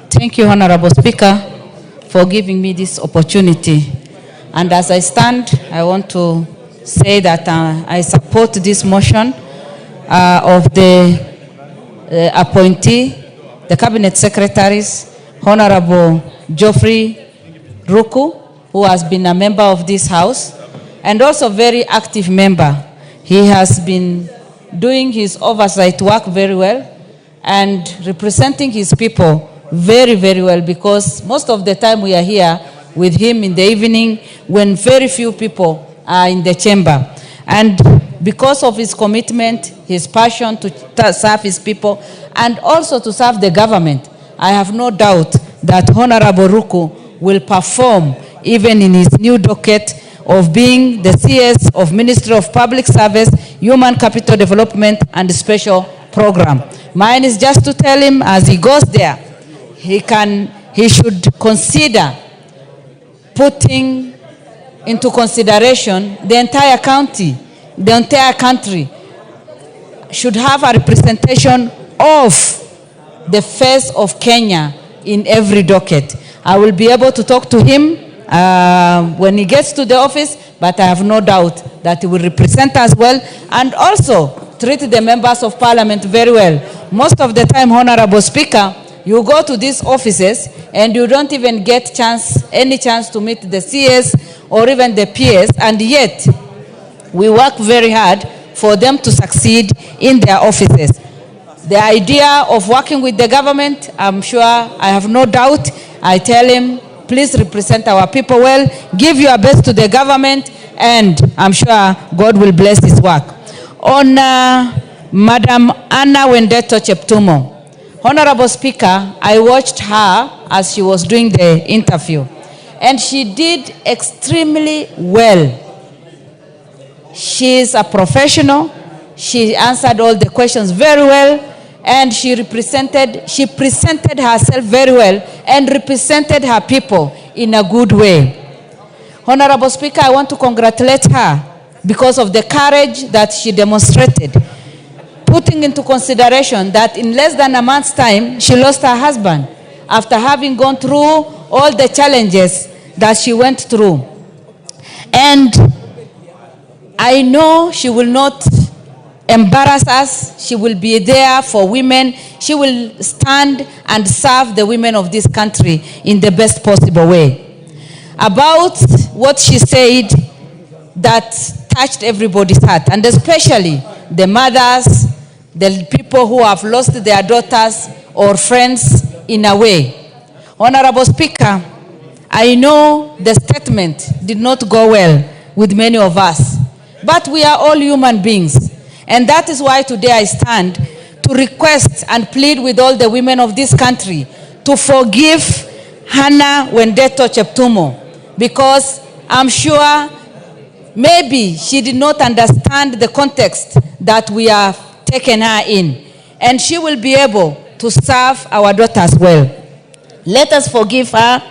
Thank you, Honorable Speaker, for giving me this opportunity. And as I stand, I want to say that I support this motion of the appointee, the Cabinet Secretaries, Honorable Geoffrey Ruku, who has been a member of this House, and also very active member. He has been doing his oversight work very well and representing his people very, very well, because most of the time we are here with him in the evening when very few people are in the chamber. And because of his commitment, his passion to serve his people, and also to serve the government, I have no doubt that Honorable Ruku will perform even in his new docket of being the CS of Ministry of Public Service, Human Capital Development, and Special Program. Mine is just to tell him as he goes there, he should consider putting into consideration the entire county, the entire country should have a representation of the face of Kenya in every docket. I will be able to talk to him when he gets to the office, but I have no doubt that he will represent us well and also treat the members of parliament very well. Most of the time, Honorable Speaker, you go to these offices and you don't even get any chance to meet the CS or even the PS, and yet we work very hard for them to succeed in their offices. The idea of working with the government, I'm sure, I have no doubt. I tell him, please represent our people well, give your best to the government, and I'm sure God will bless his work. On Madam Anna Wendeto Cheptumo, Honorable Speaker, I watched her as she was doing the interview, and she did extremely well. She is a professional. She answered all the questions very well, and she presented herself very well and represented her people in a good way. Honorable Speaker, I want to congratulate her because of the courage that she demonstrated, putting into consideration that in less than a month's time, she lost her husband after having gone through all the challenges that she went through. And I know she will not embarrass us. She will be there for women. She will stand and serve the women of this country in the best possible way. About what she said that touched everybody's heart, and especially the mothers, the people who have lost their daughters or friends in a way. Honorable Speaker, I know the statement did not go well with many of us, but we are all human beings. And that is why today I stand to request and plead with all the women of this country to forgive Hannah Wendeto Cheptumo, because I'm sure maybe she did not understand the context that we have taken her in, and she will be able to serve our daughters well. Let us forgive her.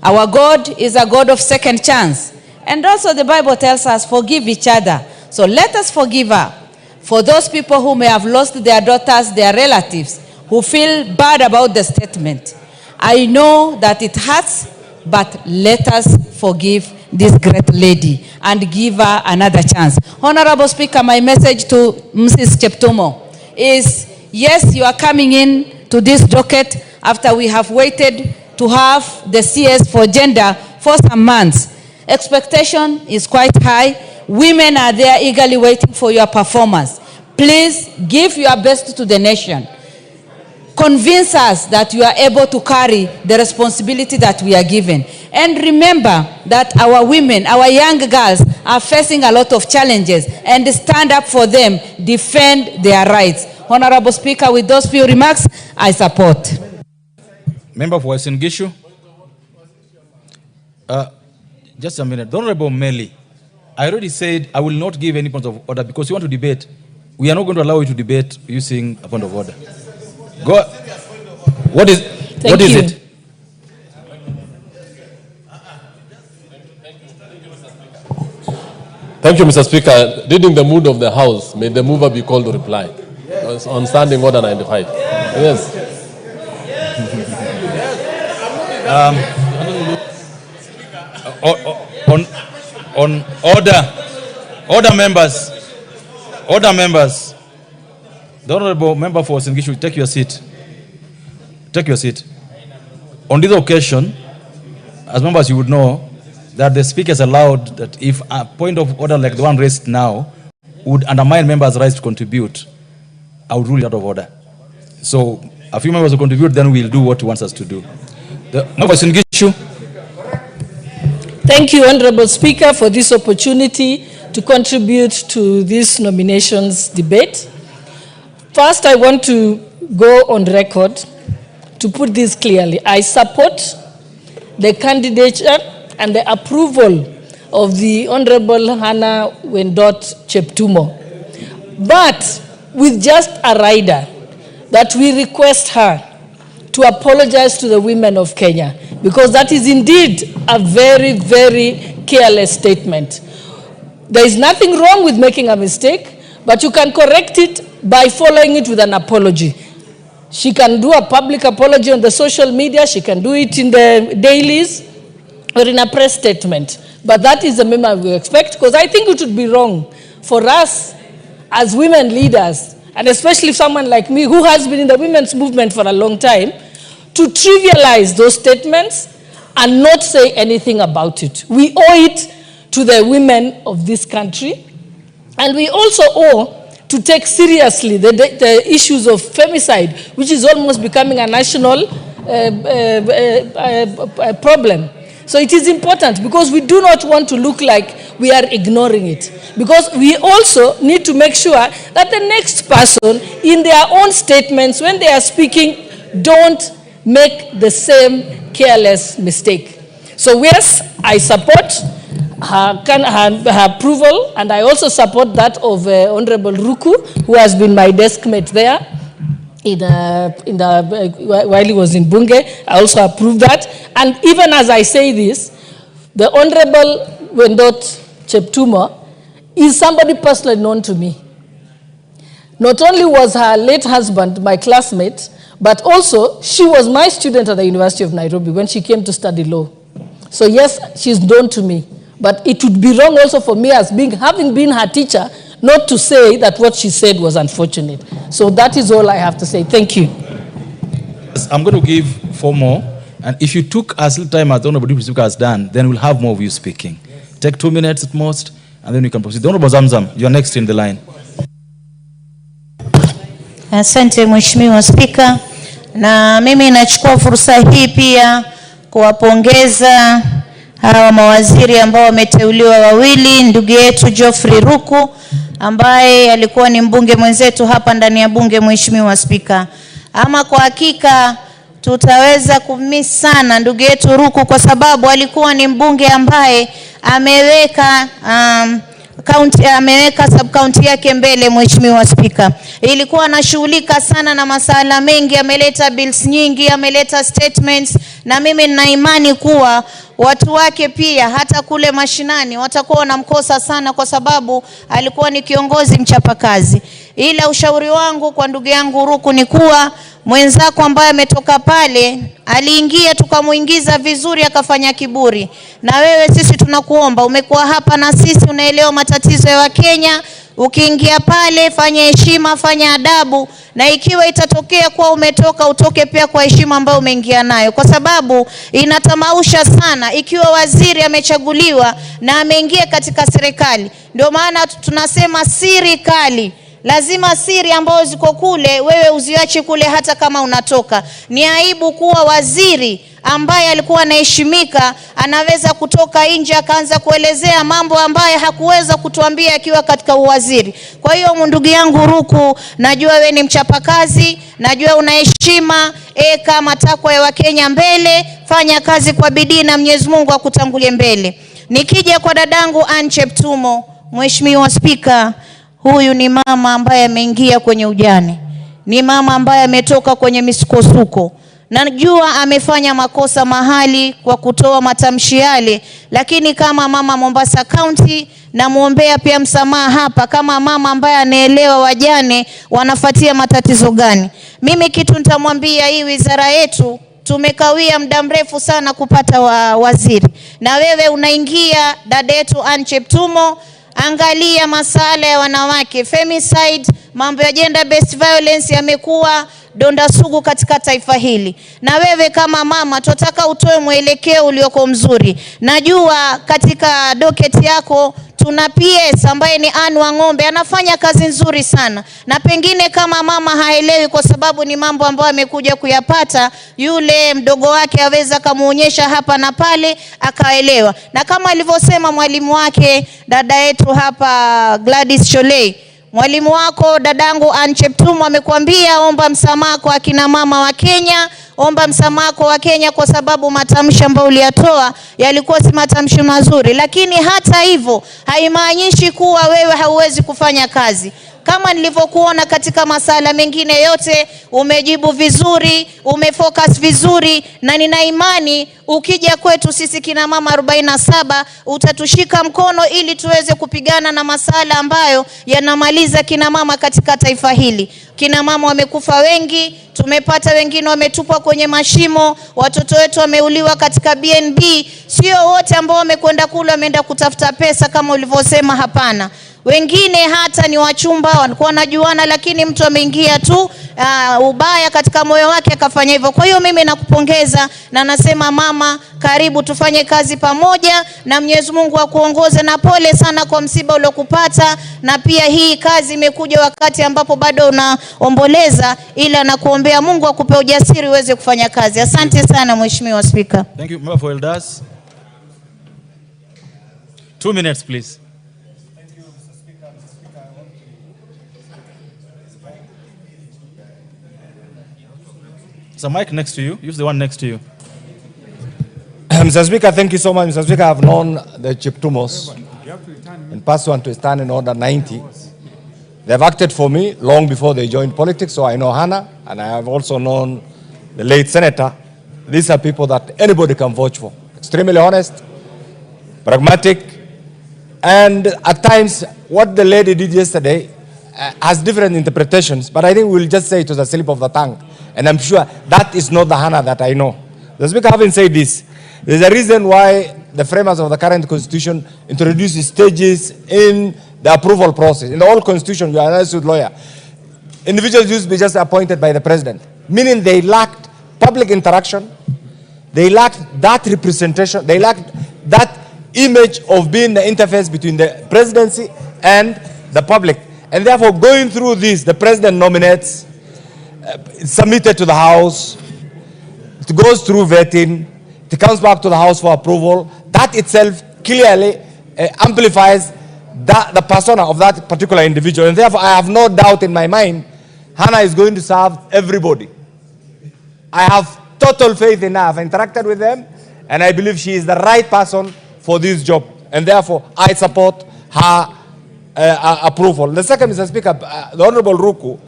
Our God is a God of second chance. And also the Bible tells us, forgive each other. So let us forgive her. For those people who may have lost their daughters, their relatives, who feel bad about the statement, I know that it hurts but let us forgive this great lady and give her another chance. Honorable Speaker, my message to Mrs. Cheptumo is, yes, you are coming in to this docket after we have waited to have the CS for gender for some months. Expectation is quite high. Women are there eagerly waiting for your performance. Please give your best to the nation. Convince us that you are able to carry the responsibility that we are given. And remember that our women, our young girls are facing a lot of challenges, and stand up for them, defend their rights. Honorable Speaker, with those few remarks, I support. Member for Western Gishu. Just a minute. The Honorable Meli, I already said I will not give any point of order because you want to debate. We are not going to allow you to debate using a point of order. Go. What is it? Thank you, Mr. Speaker. Reading the mood of the House, may the mover be called to reply. On standing order 95. Yes. On order members. The Honorable Member for Singishu, take your seat. Take your seat. On this occasion, as members you would know, that the Speaker has allowed that if a point of order like the one raised now would undermine members' rights to contribute, I would rule it out of order. So a few members will contribute, then we'll do what he wants us to do. The Member for Singishu. Thank you, Honorable Speaker, for this opportunity to contribute to this nominations debate. First, I want to go on record to put this clearly. I support the candidature and the approval of the Honorable Hannah Wendot Cheptumo, but with just a rider that we request her to apologize to the women of Kenya, because that is indeed a very, very careless statement. There is nothing wrong with making a mistake, but you can correct it by following it with an apology. She can do a public apology on the social media, she can do it in the dailies or in a press statement. But that is the minimum we expect, because I think it would be wrong for us as women leaders, and especially someone like me who has been in the women's movement for a long time, to trivialize those statements and not say anything about it. We owe it to the women of this country, and we also owe to take seriously the issues of femicide, which is almost becoming a national problem. So it is important, because we do not want to look like we are ignoring it. Because we also need to make sure that the next person, in their own statements, when they are speaking, don't make the same careless mistake. So yes, I support her approval, and I also support that of Honorable Ruku, who has been my desk mate there while he was in Bunge. I also approve that. And even as I say this, the Honorable Wendot Cheptumo is somebody personally known to me. Not only was her late husband my classmate, but also she was my student at the University of Nairobi when she came to study law. So yes, she's known to me. But it would be wrong also for me, as having been her teacher, not to say that what she said was unfortunate. So that is all I have to say. Thank you. I'm going to give 4 more. And if you took as little time as the Honorable Deputy Speaker has done, then we'll have more of you speaking. Take 2 minutes at most, and then you can proceed. The Honorable Zamzam, you're next in the line. Asante Mheshimiwa Spika, na mimi nachukua fursa hii pia kuwapongeza hawa mawaziri ambao wameteuliwa wawili, ndugu yetu Geoffrey Ruku ambaye alikuwa ni mbunge mwenzetu hapa ndani ya bunge. Mheshimiwa Spika, ama kwa hakika tutaweza kummiss sana ndugu yetu Ruku, kwa sababu alikuwa ni mbunge ambaye ameweka ameweka sub-county yake mbele. Mheshimiwa Spika, ilikuwa anashughulika sana na masala mengi, ameleta bills nyingi, ameleta statements, na mimi nina imani kuwa watu wake pia hata kule mashinani watakuwa wanamkosa sana, kwa sababu alikuwa ni kiongozi mchapakazi. Ila ushauri wangu kwa ndugu yangu Ruku ni kuwa mwenzako ambaye ametoka pale, aliingia tukamuingiza vizuri akafanya kiburi. Na wewe sisi tunakuomba, umekuwa hapa na sisi, unaelewa matatizo ya Wakenya. Ukiingia pale, fanya heshima, fanya adabu, na ikiwa itatokea kuwa umetoka, utoke pia kwa heshima ambayo umeingia nayo, kwa sababu inatamausha sana ikiwa waziri amechaguliwa na ameingia katika serikali. Ndio maana tunasema siri kali. Lazima siri ambazo ziko kule wewe uziache kule hata kama unatoka. Ni aibu kuwa waziri ambaye alikuwa anaheshimika anaweza kutoka nje akaanza kuelezea mambo ambaye hakuweza kutuambia akiwa katika uwaziri. Kwa hiyo ndugu yangu Ruku, najua wewe ni mchapakazi, najua unaheshima, kama takwa ya Wakenya mbele, fanya kazi kwa bidii na Mwenyezi Mungu akutangulie mbele. Nikija kwa dadangu Cheptumo, Mheshimiwa Spika, huyu ni mama ambaye ameingia kwenye ujane. Ni mama ambaye ametoka kwenye misukosuko. Najua amefanya makosa mahali kwa kutoa matamshi yale, lakini kama mama Mombasa County namuombea pia msamaha hapa, kama mama ambaye anaelewa wajane wanafuatia matatizo gani. Mimi kitu nitamwambia, hii wizara yetu tumekawia muda mrefu sana kupata waziri. Na wewe unaingia, dada yetu Cheptumo, angalia masala ya wanawake, femicide, mambo ya gender based violence yamekuwa donda sugu katika taifa hili. Na wewe kama mama tunataka utoe mwelekeo ulioko mzuri. Najua katika docket yako tuna PS ambaye ni Anne wa Ng'ombe, anafanya kazi nzuri sana. Na pengine kama mama haelewi kwa sababu ni mambo ambayo amekuja kuyapata, yule mdogo wake aweza kumuonyesha hapa na pale akaelewa. Na kama alivyosema mwalimu wake dada yetu hapa Gladys Sholei, mwalimu wako dadangu Cheptumo amekuambia omba msamaha kwa akina mama wa Kenya, omba msamaha kwa Kenya kwa sababu matamshi ambayo uliyatoa yalikuwa si matamshi mazuri. Lakini hata hivyo haimaanishi kuwa wewe hauwezi kufanya kazi. Kama nilivyokuona katika masala mengine yote, umejibu vizuri, umefocus vizuri, na nina imani ukija kwetu sisi kina mama 47 utatushika mkono ili tuweze kupigana na masala ambayo yanamaliza kina mama katika taifa hili. Kina mama wamekufa wengi, tumepata wengine wametupwa kwenye mashimo, watoto wetu wameuliwa katika BNB. Sio wote ambao wamekwenda kule wameenda kutafuta pesa kama ulivyosema, hapana. Wengine hata ni wachumba, walikuwa wanajuana, lakini mtu ameingia tu ubaya katika moyo wake akafanya hivyo. Kwa hiyo mimi nakupongeza na nasema mama, karibu tufanye kazi pamoja na Mwenyezi Mungu akuongoze, na pole sana kwa msiba uliokupata. Na pia hii kazi imekuja wakati ambapo bado unaomboleza, ila nakuombea Mungu akupe ujasiri uweze kufanya kazi. Asante sana Mheshimiwa Speaker. Thank you. Member for Elders. 2 minutes please. There's a mic next to you. Use the one next to you. Mr. Speaker, thank you so much. Mr. Speaker, I have known the Cheptumos and pursuant to Standing Order 90. They have acted for me long before they joined politics, so I know Hannah, and I have also known the late senator. These are people that anybody can vouch for. Extremely honest, pragmatic, and at times what the lady did yesterday has different interpretations, but I think we'll just say it was a slip of the tongue. And I'm sure that is not the Hannah that I know. The Speaker, having said this, there's a reason why the framers of the current constitution introduced stages in the approval process. In the old constitution, you are an suit lawyer. Individuals used to be just appointed by the president, meaning they lacked public interaction, they lacked that representation, they lacked that image of being the interface between the presidency and the public. And therefore, going through this, the president nominates, it's submitted to the House, it goes through vetting, it comes back to the House for approval. That itself clearly amplifies the persona of that particular individual. And therefore, I have no doubt in my mind, Hannah is going to serve everybody. I have total faith in her. I've interacted with them, and I believe she is the right person for this job. And therefore, I support her approval. The second, Mr. Speaker, the Honorable Ruku,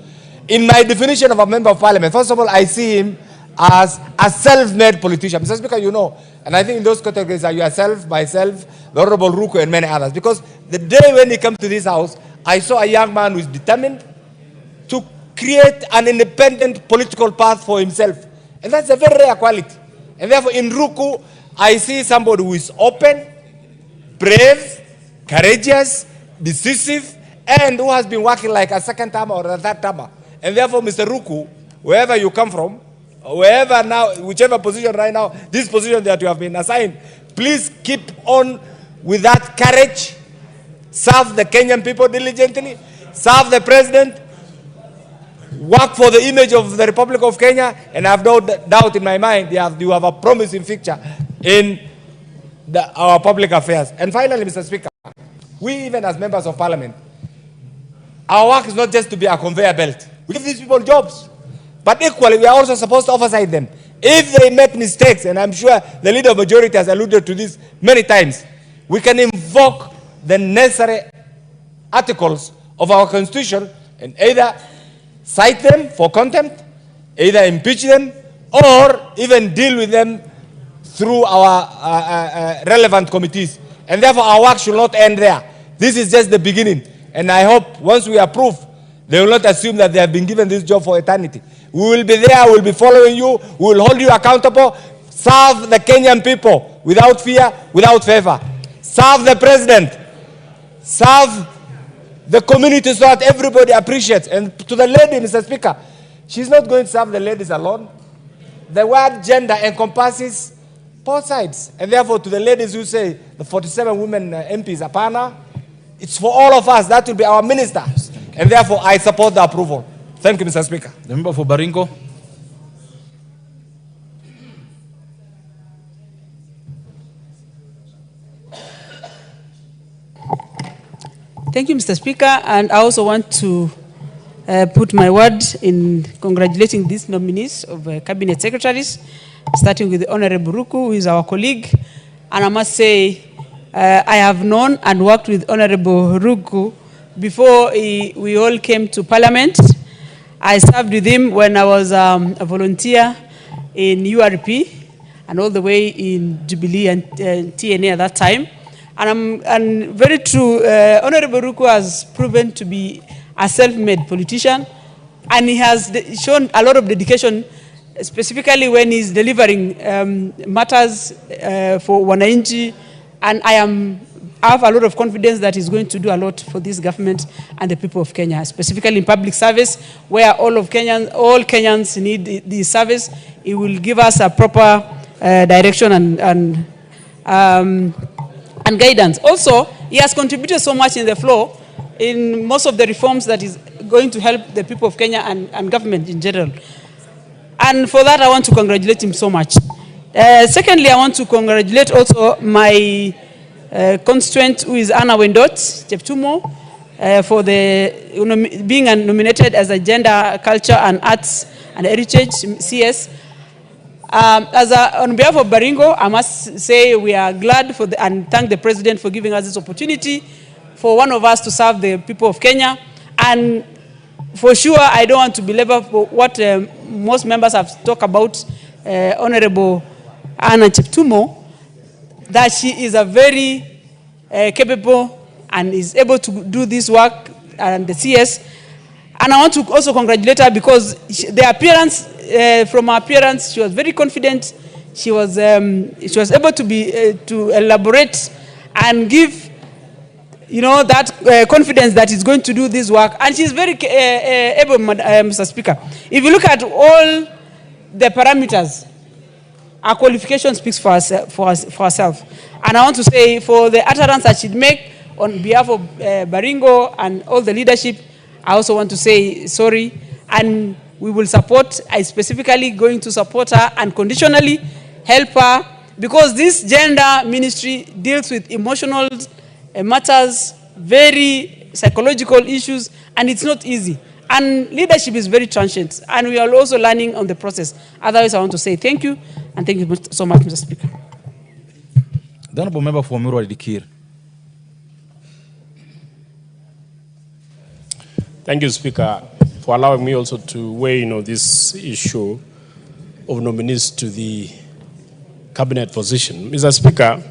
in my definition of a member of parliament, first of all, I see him as a self-made politician. Mr. Speaker, you know, and I think in those categories are yourself, myself, the Honorable Ruku, and many others. Because the day when he came to this house, I saw a young man who is determined to create an independent political path for himself. And that's a very rare quality. And therefore, in Ruku, I see somebody who is open, brave, courageous, decisive, and who has been working like a second timer or a third timer. And therefore, Mr. Ruku, wherever you come from, wherever now, whichever position right now, this position that you have been assigned, please keep on with that courage. Serve the Kenyan people diligently. Serve the president. Work for the image of the Republic of Kenya. And I have no doubt in my mind you have a promising future in our public affairs. And finally, Mr. Speaker, we even as members of parliament, our work is not just to be a conveyor belt. We give these people jobs. But equally, we are also supposed to oversight them. If they make mistakes, and I'm sure the leader of majority has alluded to this many times, we can invoke the necessary articles of our constitution and either cite them for contempt, either impeach them, or even deal with them through our relevant committees. And therefore, our work should not end there. This is just the beginning. And I hope once we approve, they will not assume that they have been given this job for eternity. We will be there, we will be following you, we will hold you accountable. Serve the Kenyan people without fear, without favor. Serve the president. Serve the community so that everybody appreciates. And to the lady, Mr. Speaker, she's not going to serve the ladies alone. The word gender encompasses both sides. And therefore, to the ladies who say the 47 women MPs are pana, it's for all of us. That will be our minister. And therefore, I support the approval. Thank you, Mr. Speaker. The member for Baringo. Thank you, Mr. Speaker. And I also want to put my word in congratulating these nominees of cabinet secretaries, starting with the Honorable Ruku, who is our colleague. And I must say, I have known and worked with Honorable Ruku before we all came to Parliament. I served with him when I was a volunteer in URP and all the way in Jubilee and TNA at that time. And very true, Honorable Ruku has proven to be a self-made politician, and he has shown a lot of dedication, specifically when he's delivering matters for wananchi, and I have a lot of confidence that he's going to do a lot for this government and the people of Kenya, specifically in public service, where all Kenyans need the service. He will give us a proper direction and guidance. Also, he has contributed so much in the floor in most of the reforms that is going to help the people of Kenya and government in general. And for that, I want to congratulate him so much. Secondly, I want to congratulate also my constituent, who is Anna Wendot Cheptumo, for being nominated as a Gender, Culture and Arts and Heritage CS. On behalf of Baringo, I must say we are glad and thank the President for giving us this opportunity for one of us to serve the people of Kenya. And for sure, I don't want to belabor what most members have talked about, Honorable Anna Cheptumo, that she is a very capable and is able to do this work and the CS. And I want to also congratulate her because the appearance, from her appearance, she was very confident. She was able to elaborate and give, that confidence that is going to do this work. And she's very able, Mr. Speaker. If you look at all the parameters, our qualification speaks for herself. And I want to say, for the utterance that she'd make on behalf of Baringo and all the leadership, I also want to say sorry, and we will support. I specifically going to support her and conditionally help her, because this gender ministry deals with emotional matters, very psychological issues, and it's not easy. And leadership is very transient, and we are also learning on the process. Otherwise, I want to say thank you, and thank you so much, Mr. Speaker. The Honourable Member for Murwa Dikir. Thank you, Speaker, for allowing me also to weigh this issue of nominees to the cabinet position. Mr. Speaker,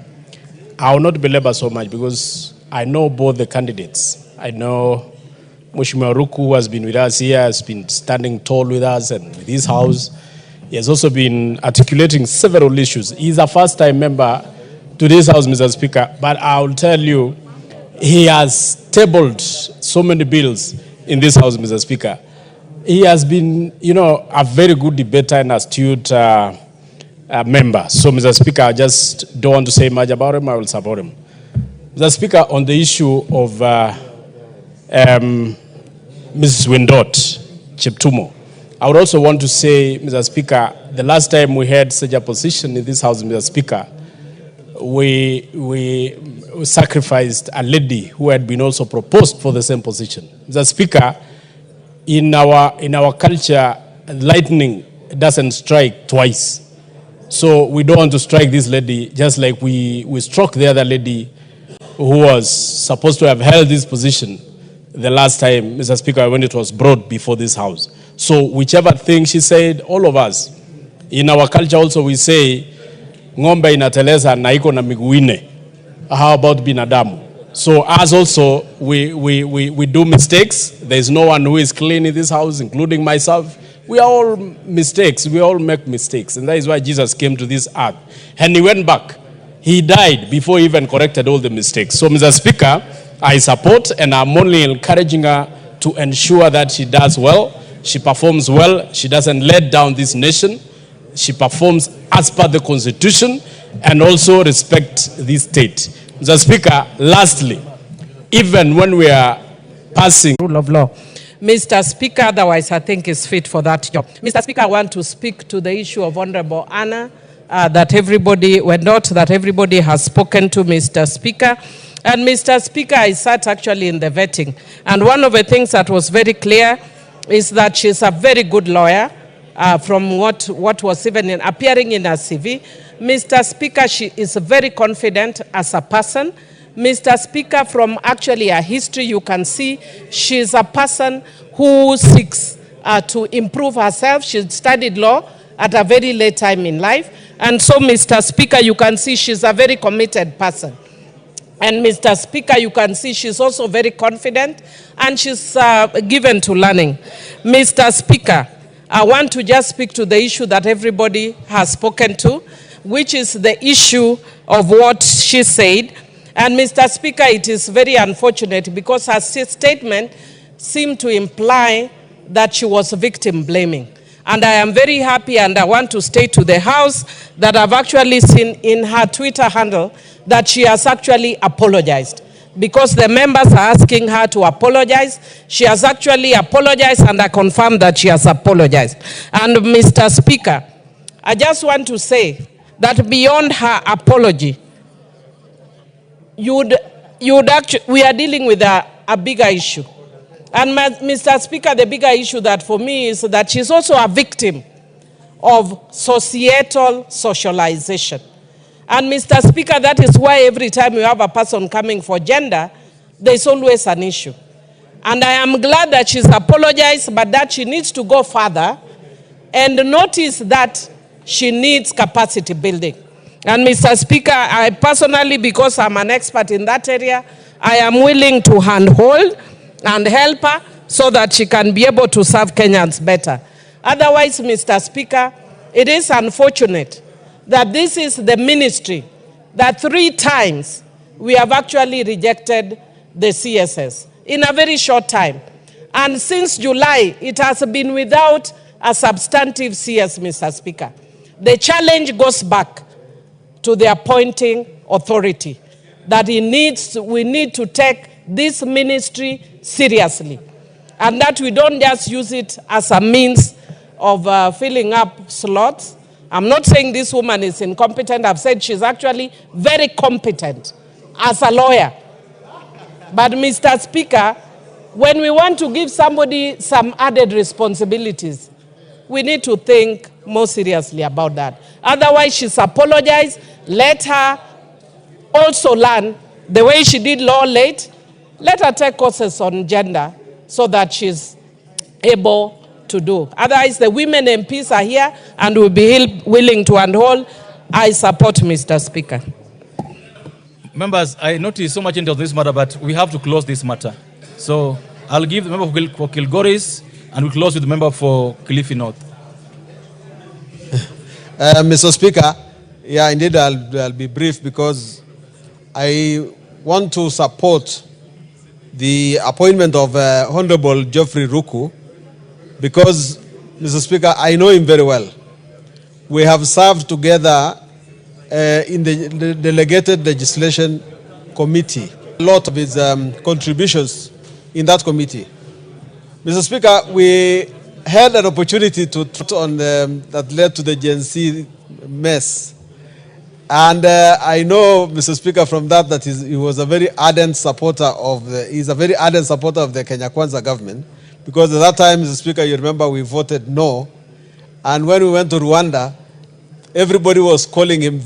I will not belabor so much because I know both the candidates. I know Mheshimiwa Ruku, who has been with us here, has been standing tall with us and with his house. He has also been articulating several issues. He's a first-time member to this house, Mr. Speaker, but I'll tell you, he has tabled so many bills in this house, Mr. Speaker. He has been, a very good debater and astute member. So, Mr. Speaker, I just don't want to say much about him. I will support him. Mr. Speaker, on the issue of Mrs. Windot, Cheptumo, I would also want to say, Mr. Speaker, the last time we had such a position in this house, Mr. Speaker, we sacrificed a lady who had been also proposed for the same position. Mr. Speaker, in our culture, lightning doesn't strike twice. So we don't want to strike this lady just like we struck the other lady who was supposed to have held this position the last time, Mr. Speaker, when it was brought before this house. So whichever thing she said, all of us, in our culture also we say, ng'ombe inateleza na iko na miguu nne. How about binadamu? So as also, we do mistakes. There is no one who is clean in this house, including myself. We are all mistakes. We all make mistakes. And that is why Jesus came to this earth. And he went back. He died before he even corrected all the mistakes. So, Mr. Speaker, I support and I'm only encouraging her to ensure that she does well, she performs well, she doesn't let down this nation, she performs as per the Constitution and also respect this state. Mr. Speaker, lastly, even when we are passing rule of law, Mr. Speaker, otherwise I think is fit for that job. Mr. Speaker, I want to speak to the issue of Honorable Anna, that everybody has spoken to, Mr. Speaker. And Mr. Speaker, I sat actually in the vetting. And one of the things that was very clear is that she's a very good lawyer, from what was even appearing in her CV. Mr. Speaker, she is very confident as a person. Mr. Speaker, from actually her history, you can see she's a person who seeks to improve herself. She studied law at a very late time in life. And so, Mr. Speaker, you can see she's a very committed person. And Mr. Speaker, you can see she's also very confident and she's given to learning. Mr. Speaker, I want to just speak to the issue that everybody has spoken to, which is the issue of what she said. And Mr. Speaker, it is very unfortunate because her statement seemed to imply that she was victim blaming. And I am very happy and I want to state to the House that I've actually seen in her Twitter handle that she has actually apologized. Because the members are asking her to apologize, she has actually apologized and I confirm that she has apologized. And Mr. Speaker, I just want to say that beyond her apology, we are dealing with a bigger issue. And Mr. Speaker, the bigger issue that for me is that she's also a victim of societal socialization. And Mr. Speaker, that is why every time you have a person coming for gender, there's always an issue. And I am glad that she's apologized, but that she needs to go further and notice that she needs capacity building. And Mr. Speaker, I personally, because I'm an expert in that area, I am willing to handhold and help her so that she can be able to serve Kenyans better. Otherwise, Mr. Speaker, it is unfortunate that this is the ministry that 3 times we have actually rejected the CSS in a very short time. And since July, it has been without a substantive CS, Mr. Speaker. The challenge goes back to the appointing authority, that we need to take this ministry seriously, and that we don't just use it as a means of filling up slots. I'm not saying this woman is incompetent. I've said she's actually very competent as a lawyer. But Mr. Speaker, when we want to give somebody some added responsibilities, we need to think more seriously about that. Otherwise, she's apologized. Let her also learn the way she did law late. Let her take courses on gender so that she's able to do. Otherwise, the women MPs are here and will be willing to handhold. I support Mr. Speaker. Members, I noticed so much into this matter, but we have to close this matter. So I'll give the member for Kilgoris, and we'll close with the member for Kilifi North. Mr. Speaker, yeah, indeed, I'll be brief because I want to support the appointment of Honorable Geoffrey Ruku because, Mr. Speaker, I know him very well. We have served together in the Delegated Legislation Committee. A lot of his contributions in that committee. Mr. Speaker, we had an opportunity to talk on that led to the Gen Z mess. And I know, Mr. Speaker, from that he was a very ardent supporter of the Kenya Kwanza government, because at that time, Mr. Speaker, you remember we voted no. And when we went to Rwanda, everybody was calling him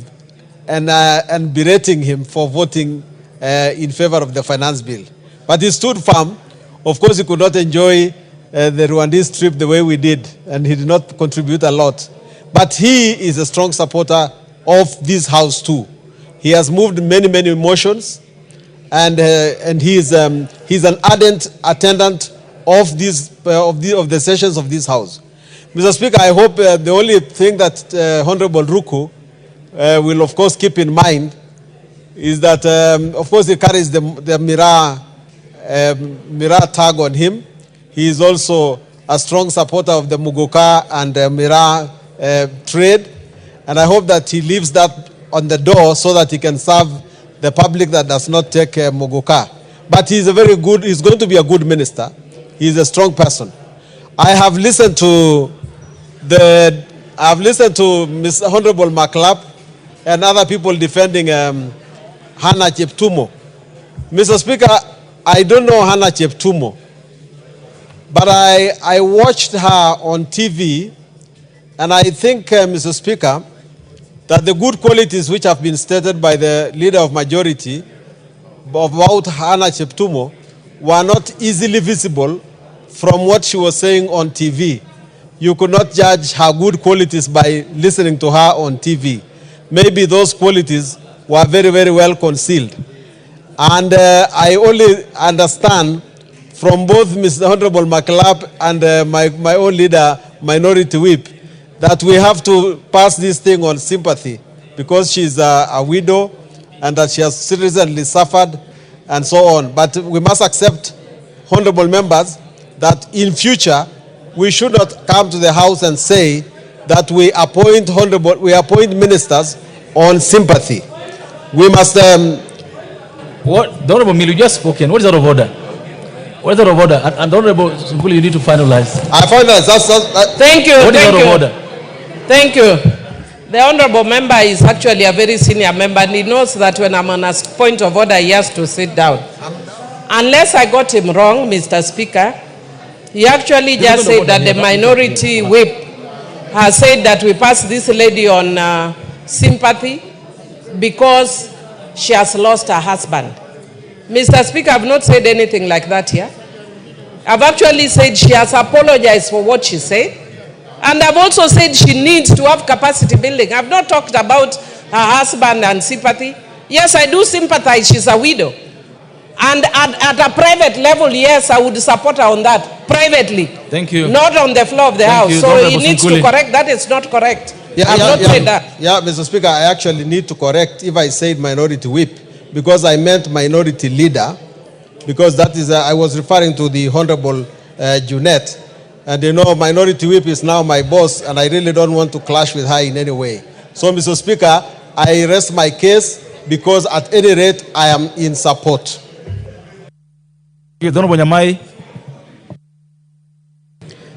and berating him for voting in favor of the finance bill. But he stood firm. Of course, he could not enjoy the Rwandese trip the way we did, and he did not contribute a lot. But he is a strong supporter of this house too. He has moved many motions, and he's an ardent attendant of the sessions of this house. Mr. Speaker, I hope the only thing that Honorable Ruku will of course keep in mind is that of course he carries the Miraa tag on him. He is also a strong supporter of the Muguka and Miraa trade, and I hope that he leaves that on the door so that he can serve the public that does not take Muguka. But he's going to be a good minister. He's a strong person. I have listened to Mr. Honorable Maklap and other people defending Hannah Cheptumo. Mr. Speaker, I don't know Hannah Cheptumo, but I watched her on TV, and I think, Mr. Speaker, that the good qualities which have been stated by the leader of majority about Hannah Cheptumo were not easily visible from what she was saying on TV. You could not judge her good qualities by listening to her on TV. Maybe those qualities were very well concealed. And I only understand from both Mr. Honorable Maklap and my own leader, Minority Whip, that we have to pass this thing on sympathy because she's a widow and that she has recently suffered and so on. But we must accept, honorable members, that in future we should not come to the House and say that we appoint ministers on sympathy. We must. What the Honorable Milu just spoken? What is out of order? What is out of order? And the Honorable Sunguli, you need to finalize. I finalize. Thank you. What is out of order? Thank you. The honorable member is actually a very senior member, and he knows that when I'm on a point of order, he has to sit down. Unless I got him wrong, Mr. Speaker, he actually just said that the minority whip has said that we pass this lady on sympathy because she has lost her husband. Mr. Speaker, I've not said anything like that here. I've actually said she has apologized for what she said. And I've also said she needs to have capacity building. I've not talked about her husband and sympathy. Yes, I do sympathize. She's a widow. And at a private level, yes, I would support her on that, privately. Thank you. Not on the floor of the House. So he needs to correct. That is not correct. I've not said that. Yeah, Mr. Speaker, I actually need to correct if I said minority whip, because I meant minority leader, because that is, I was referring to the Honorable Junette. And you know, minority whip is now my boss, and I really don't want to clash with her in any way. So, Mr. Speaker, I rest my case because at any rate, I am in support.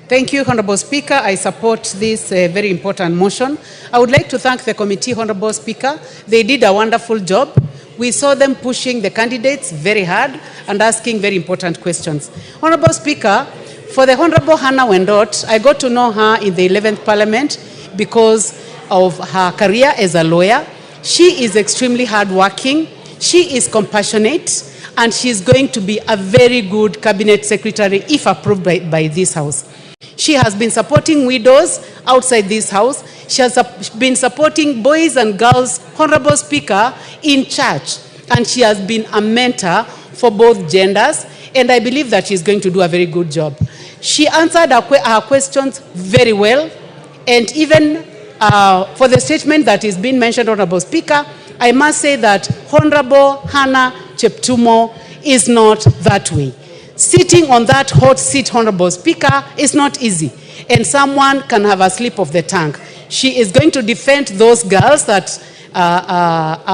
Thank you, Honorable Speaker. I support this very important motion. I would like to thank the committee, Honorable Speaker. They did a wonderful job. We saw them pushing the candidates very hard and asking very important questions. Honorable Speaker, for the Honorable Hannah Wendot, I got to know her in the 11th Parliament because of her career as a lawyer. She is extremely hardworking. She is compassionate, and she is going to be a very good cabinet secretary if approved by this House. She has been supporting widows outside this House. She has been supporting boys and girls, Honorable Speaker, in church. And she has been a mentor for both genders. and I believe that she's going to do a very good job. She answered our questions very well, and even for the statement that is being mentioned, Honorable Speaker, I must say that Honorable Hannah Cheptumo is not that way. Sitting on that hot seat, Honorable Speaker, is not easy, and someone can have a slip of the tongue. She is going to defend those girls that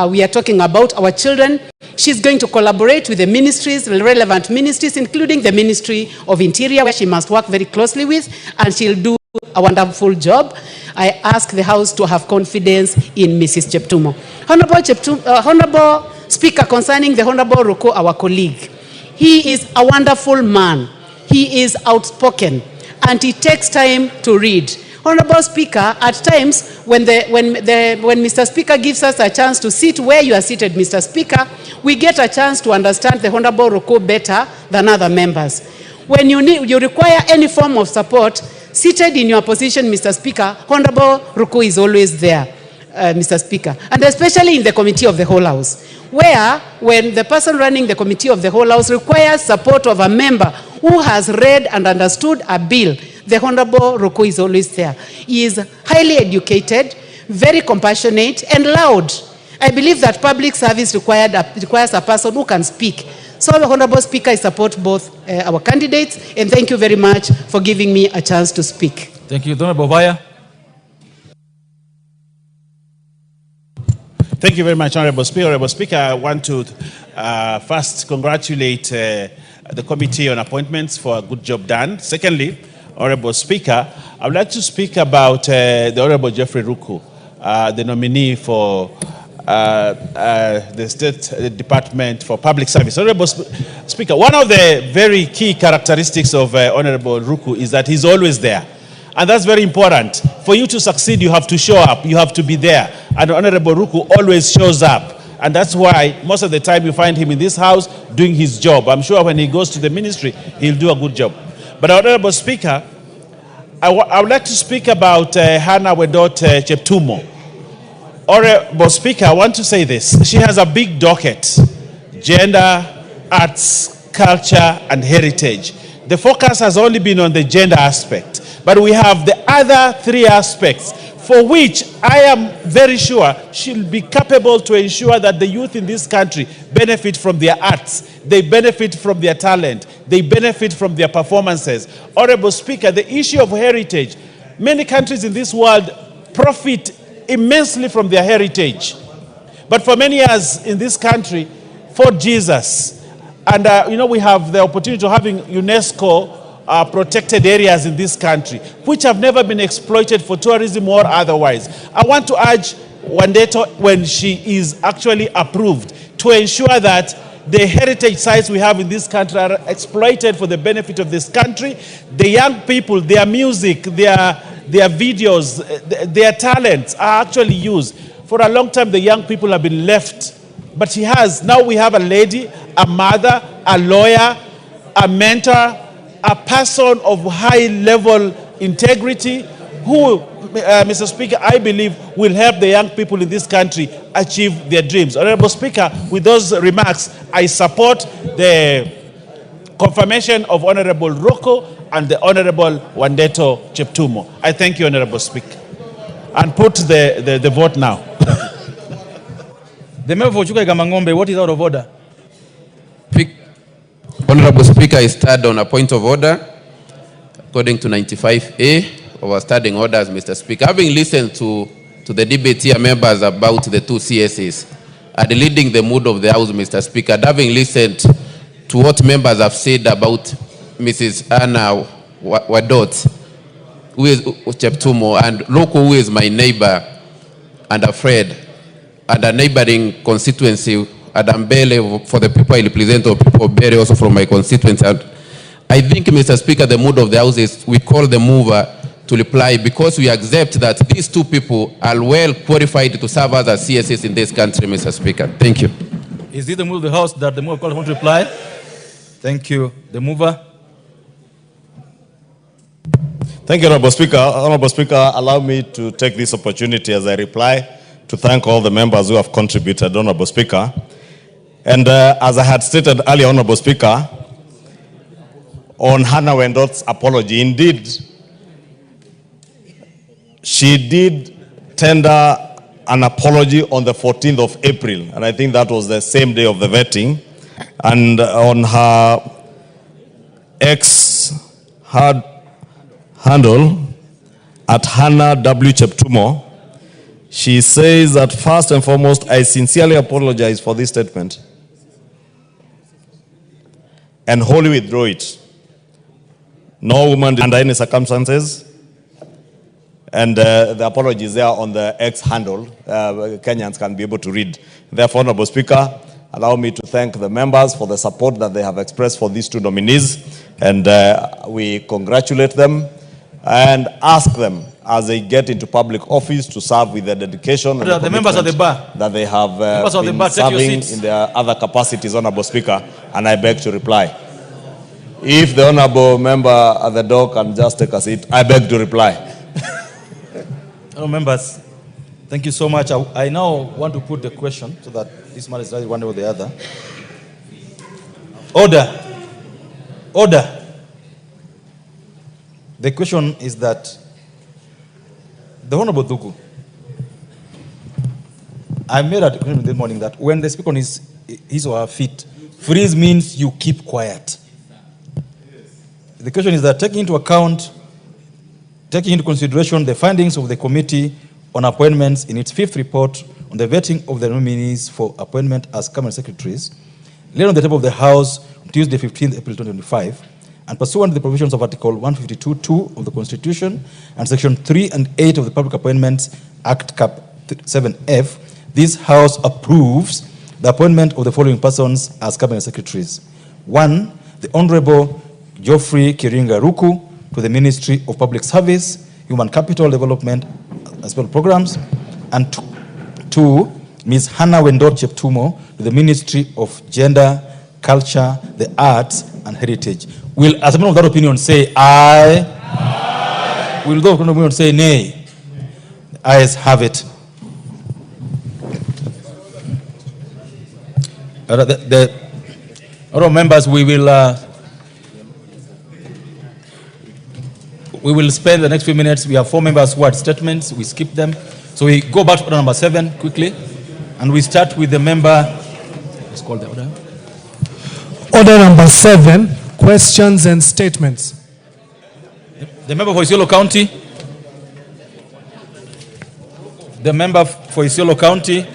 we are talking about, our children. She's going to collaborate with the ministries, relevant ministries, including the Ministry of Interior, where she must work very closely with, and she'll do a wonderful job. I ask the House to have confidence in Mrs. Cheptumo. Honorable Speaker, concerning the Honorable Ruku, our colleague, he is a wonderful man. He is outspoken, and he takes time to read. Honorable Speaker, at times when Mr. Speaker gives us a chance to sit where you are seated, Mr. Speaker, we get a chance to understand the Honorable Ruku better than other members. When you require any form of support, seated in your position, Mr. Speaker, Honorable Ruku is always there, Mr. Speaker, and especially in the Committee of the Whole House, where when the person running the Committee of the Whole House requires support of a member who has read and understood a bill, the Honorable Ruku is always there. He is highly educated, very compassionate, and loud. I believe that public service requires a person who can speak. So, Honorable Speaker, I support both our candidates, and thank you very much for giving me a chance to speak. Thank you. Honorable Vaya. Thank you very much, Honorable Speaker. Honorable Speaker, I want to first congratulate the Committee on Appointments for a good job done. Secondly, Honorable Speaker, I would like to speak about the Honorable Geoffrey Ruku, the nominee for the State Department for Public Service. Honorable Speaker, one of the very key characteristics of Honorable Ruku is that he's always there. And that's very important. For you to succeed, you have to show up. You have to be there. And Honorable Ruku always shows up. And that's why most of the time you find him in this house doing his job. I'm sure when he goes to the ministry, he'll do a good job. But Honorable Speaker, I would like to speak about Hannah Cheptumo. Honorable Speaker, I want to say this. She has a big docket: gender, arts, culture, and heritage. The focus has only been on the gender aspect, but we have the other three aspects for which I am very sure she'll be capable to ensure that the youth in this country benefit from their arts, they benefit from their talent, they benefit from their performances. Honorable Speaker, the issue of heritage, many countries in this world profit immensely from their heritage. But for many years in this country, for Jesus, and we have the opportunity of having UNESCO protected areas in this country, which have never been exploited for tourism or otherwise. I want to urge Wandeto, when she is actually approved, to ensure that the heritage sites we have in this country are exploited for the benefit of this country. The young people, their music, their videos, their talents are actually used. For a long time, the young people have been left. But she has. Now we have a lady, a mother, a lawyer, a mentor, a person of high-level integrity who, Mr. Speaker, I believe will help the young people in this country achieve their dreams. Honorable Speaker, with those remarks, I support the confirmation of Honorable Ruku and the Honorable Wandeto Cheptumo. I thank you, Honorable Speaker. And put the vote now. The member for Chuka-Gamangombe, what is out of order? Honorable Speaker, I stand on a point of order according to 95A of our standing orders, Mr. Speaker. Having listened to the debate here, members, about the two CSAs and leading the mood of the House, Mr. Speaker, and having listened to what members have said about Mrs. Anna Wadot, who is Cheptumo, and Ruku, who is my neighbor and a friend, and a neighboring constituency, Adambele, for the people I represent, or people of Bere, also from my constituency. And I think, Mr. Speaker, the mood of the House is we call the mover to reply, because we accept that these two people are well qualified to serve as CSS in this country, Mr. Speaker. Thank you. Is it the mover of the House that the mover calls to reply? Thank you. The mover. Thank you, Honorable Speaker. Honorable Speaker, allow me to take this opportunity as I reply to thank all the members who have contributed, Honorable Speaker. And as I had stated earlier, Honorable Speaker, on Hannah Wendot's apology. Indeed, she did tender an apology on the 14th of April, and I think that was the same day of the vetting. And on her handle at Hannah W. Cheptumo, she says that first and foremost, I sincerely apologize for this statement and wholly withdraw it. No woman under any circumstances. And the apology is there on the X handle. Kenyans can be able to read. Therefore, Honorable Speaker, allow me to thank the members for the support that they have expressed for these two nominees. And we congratulate them and ask them, as they get into public office, to serve with the dedication and the members at the bar that they have been serving in their other capacities, Honorable Speaker, and I beg to reply. If the Honorable member at the door can just take a seat, I beg to reply. Hello, members. Thank you so much. I now want to put the question so that this man is ready one way or the other. Order. Order. The question is that the Honorable Ruku, I made a declaration this morning that when they speak on his or her feet, freeze means you keep quiet. The question is that taking into consideration the findings of the Committee on Appointments in its 5th report on the vetting of the nominees for appointment as cabinet secretaries, laid on the table of the House on Tuesday, 15th April 2025, and pursuant to the provisions of Article 152(2) of the Constitution and Section 3 and 8 of the Public Appointments Act Cap 7F, this House approves the appointment of the following persons as cabinet secretaries. 1, the Honorable Geoffrey Ruku to the Ministry of Public Service, Human Capital Development as well programs, and 2, Ms. Hannah Wendot Cheptumo to the Ministry of Gender, Culture, the Arts, and Heritage. Will, as a member of that opinion, say aye? Aye. Will those of that opinion say nay? The ayes have it. The other members, we will spend the next few minutes. We have 4 members who had statements. We skip them. So we go back to order number 7 quickly. And we start with the member. Let's call the order. Order number 7, questions and statements. The member for Isiolo County. The member for Isiolo County.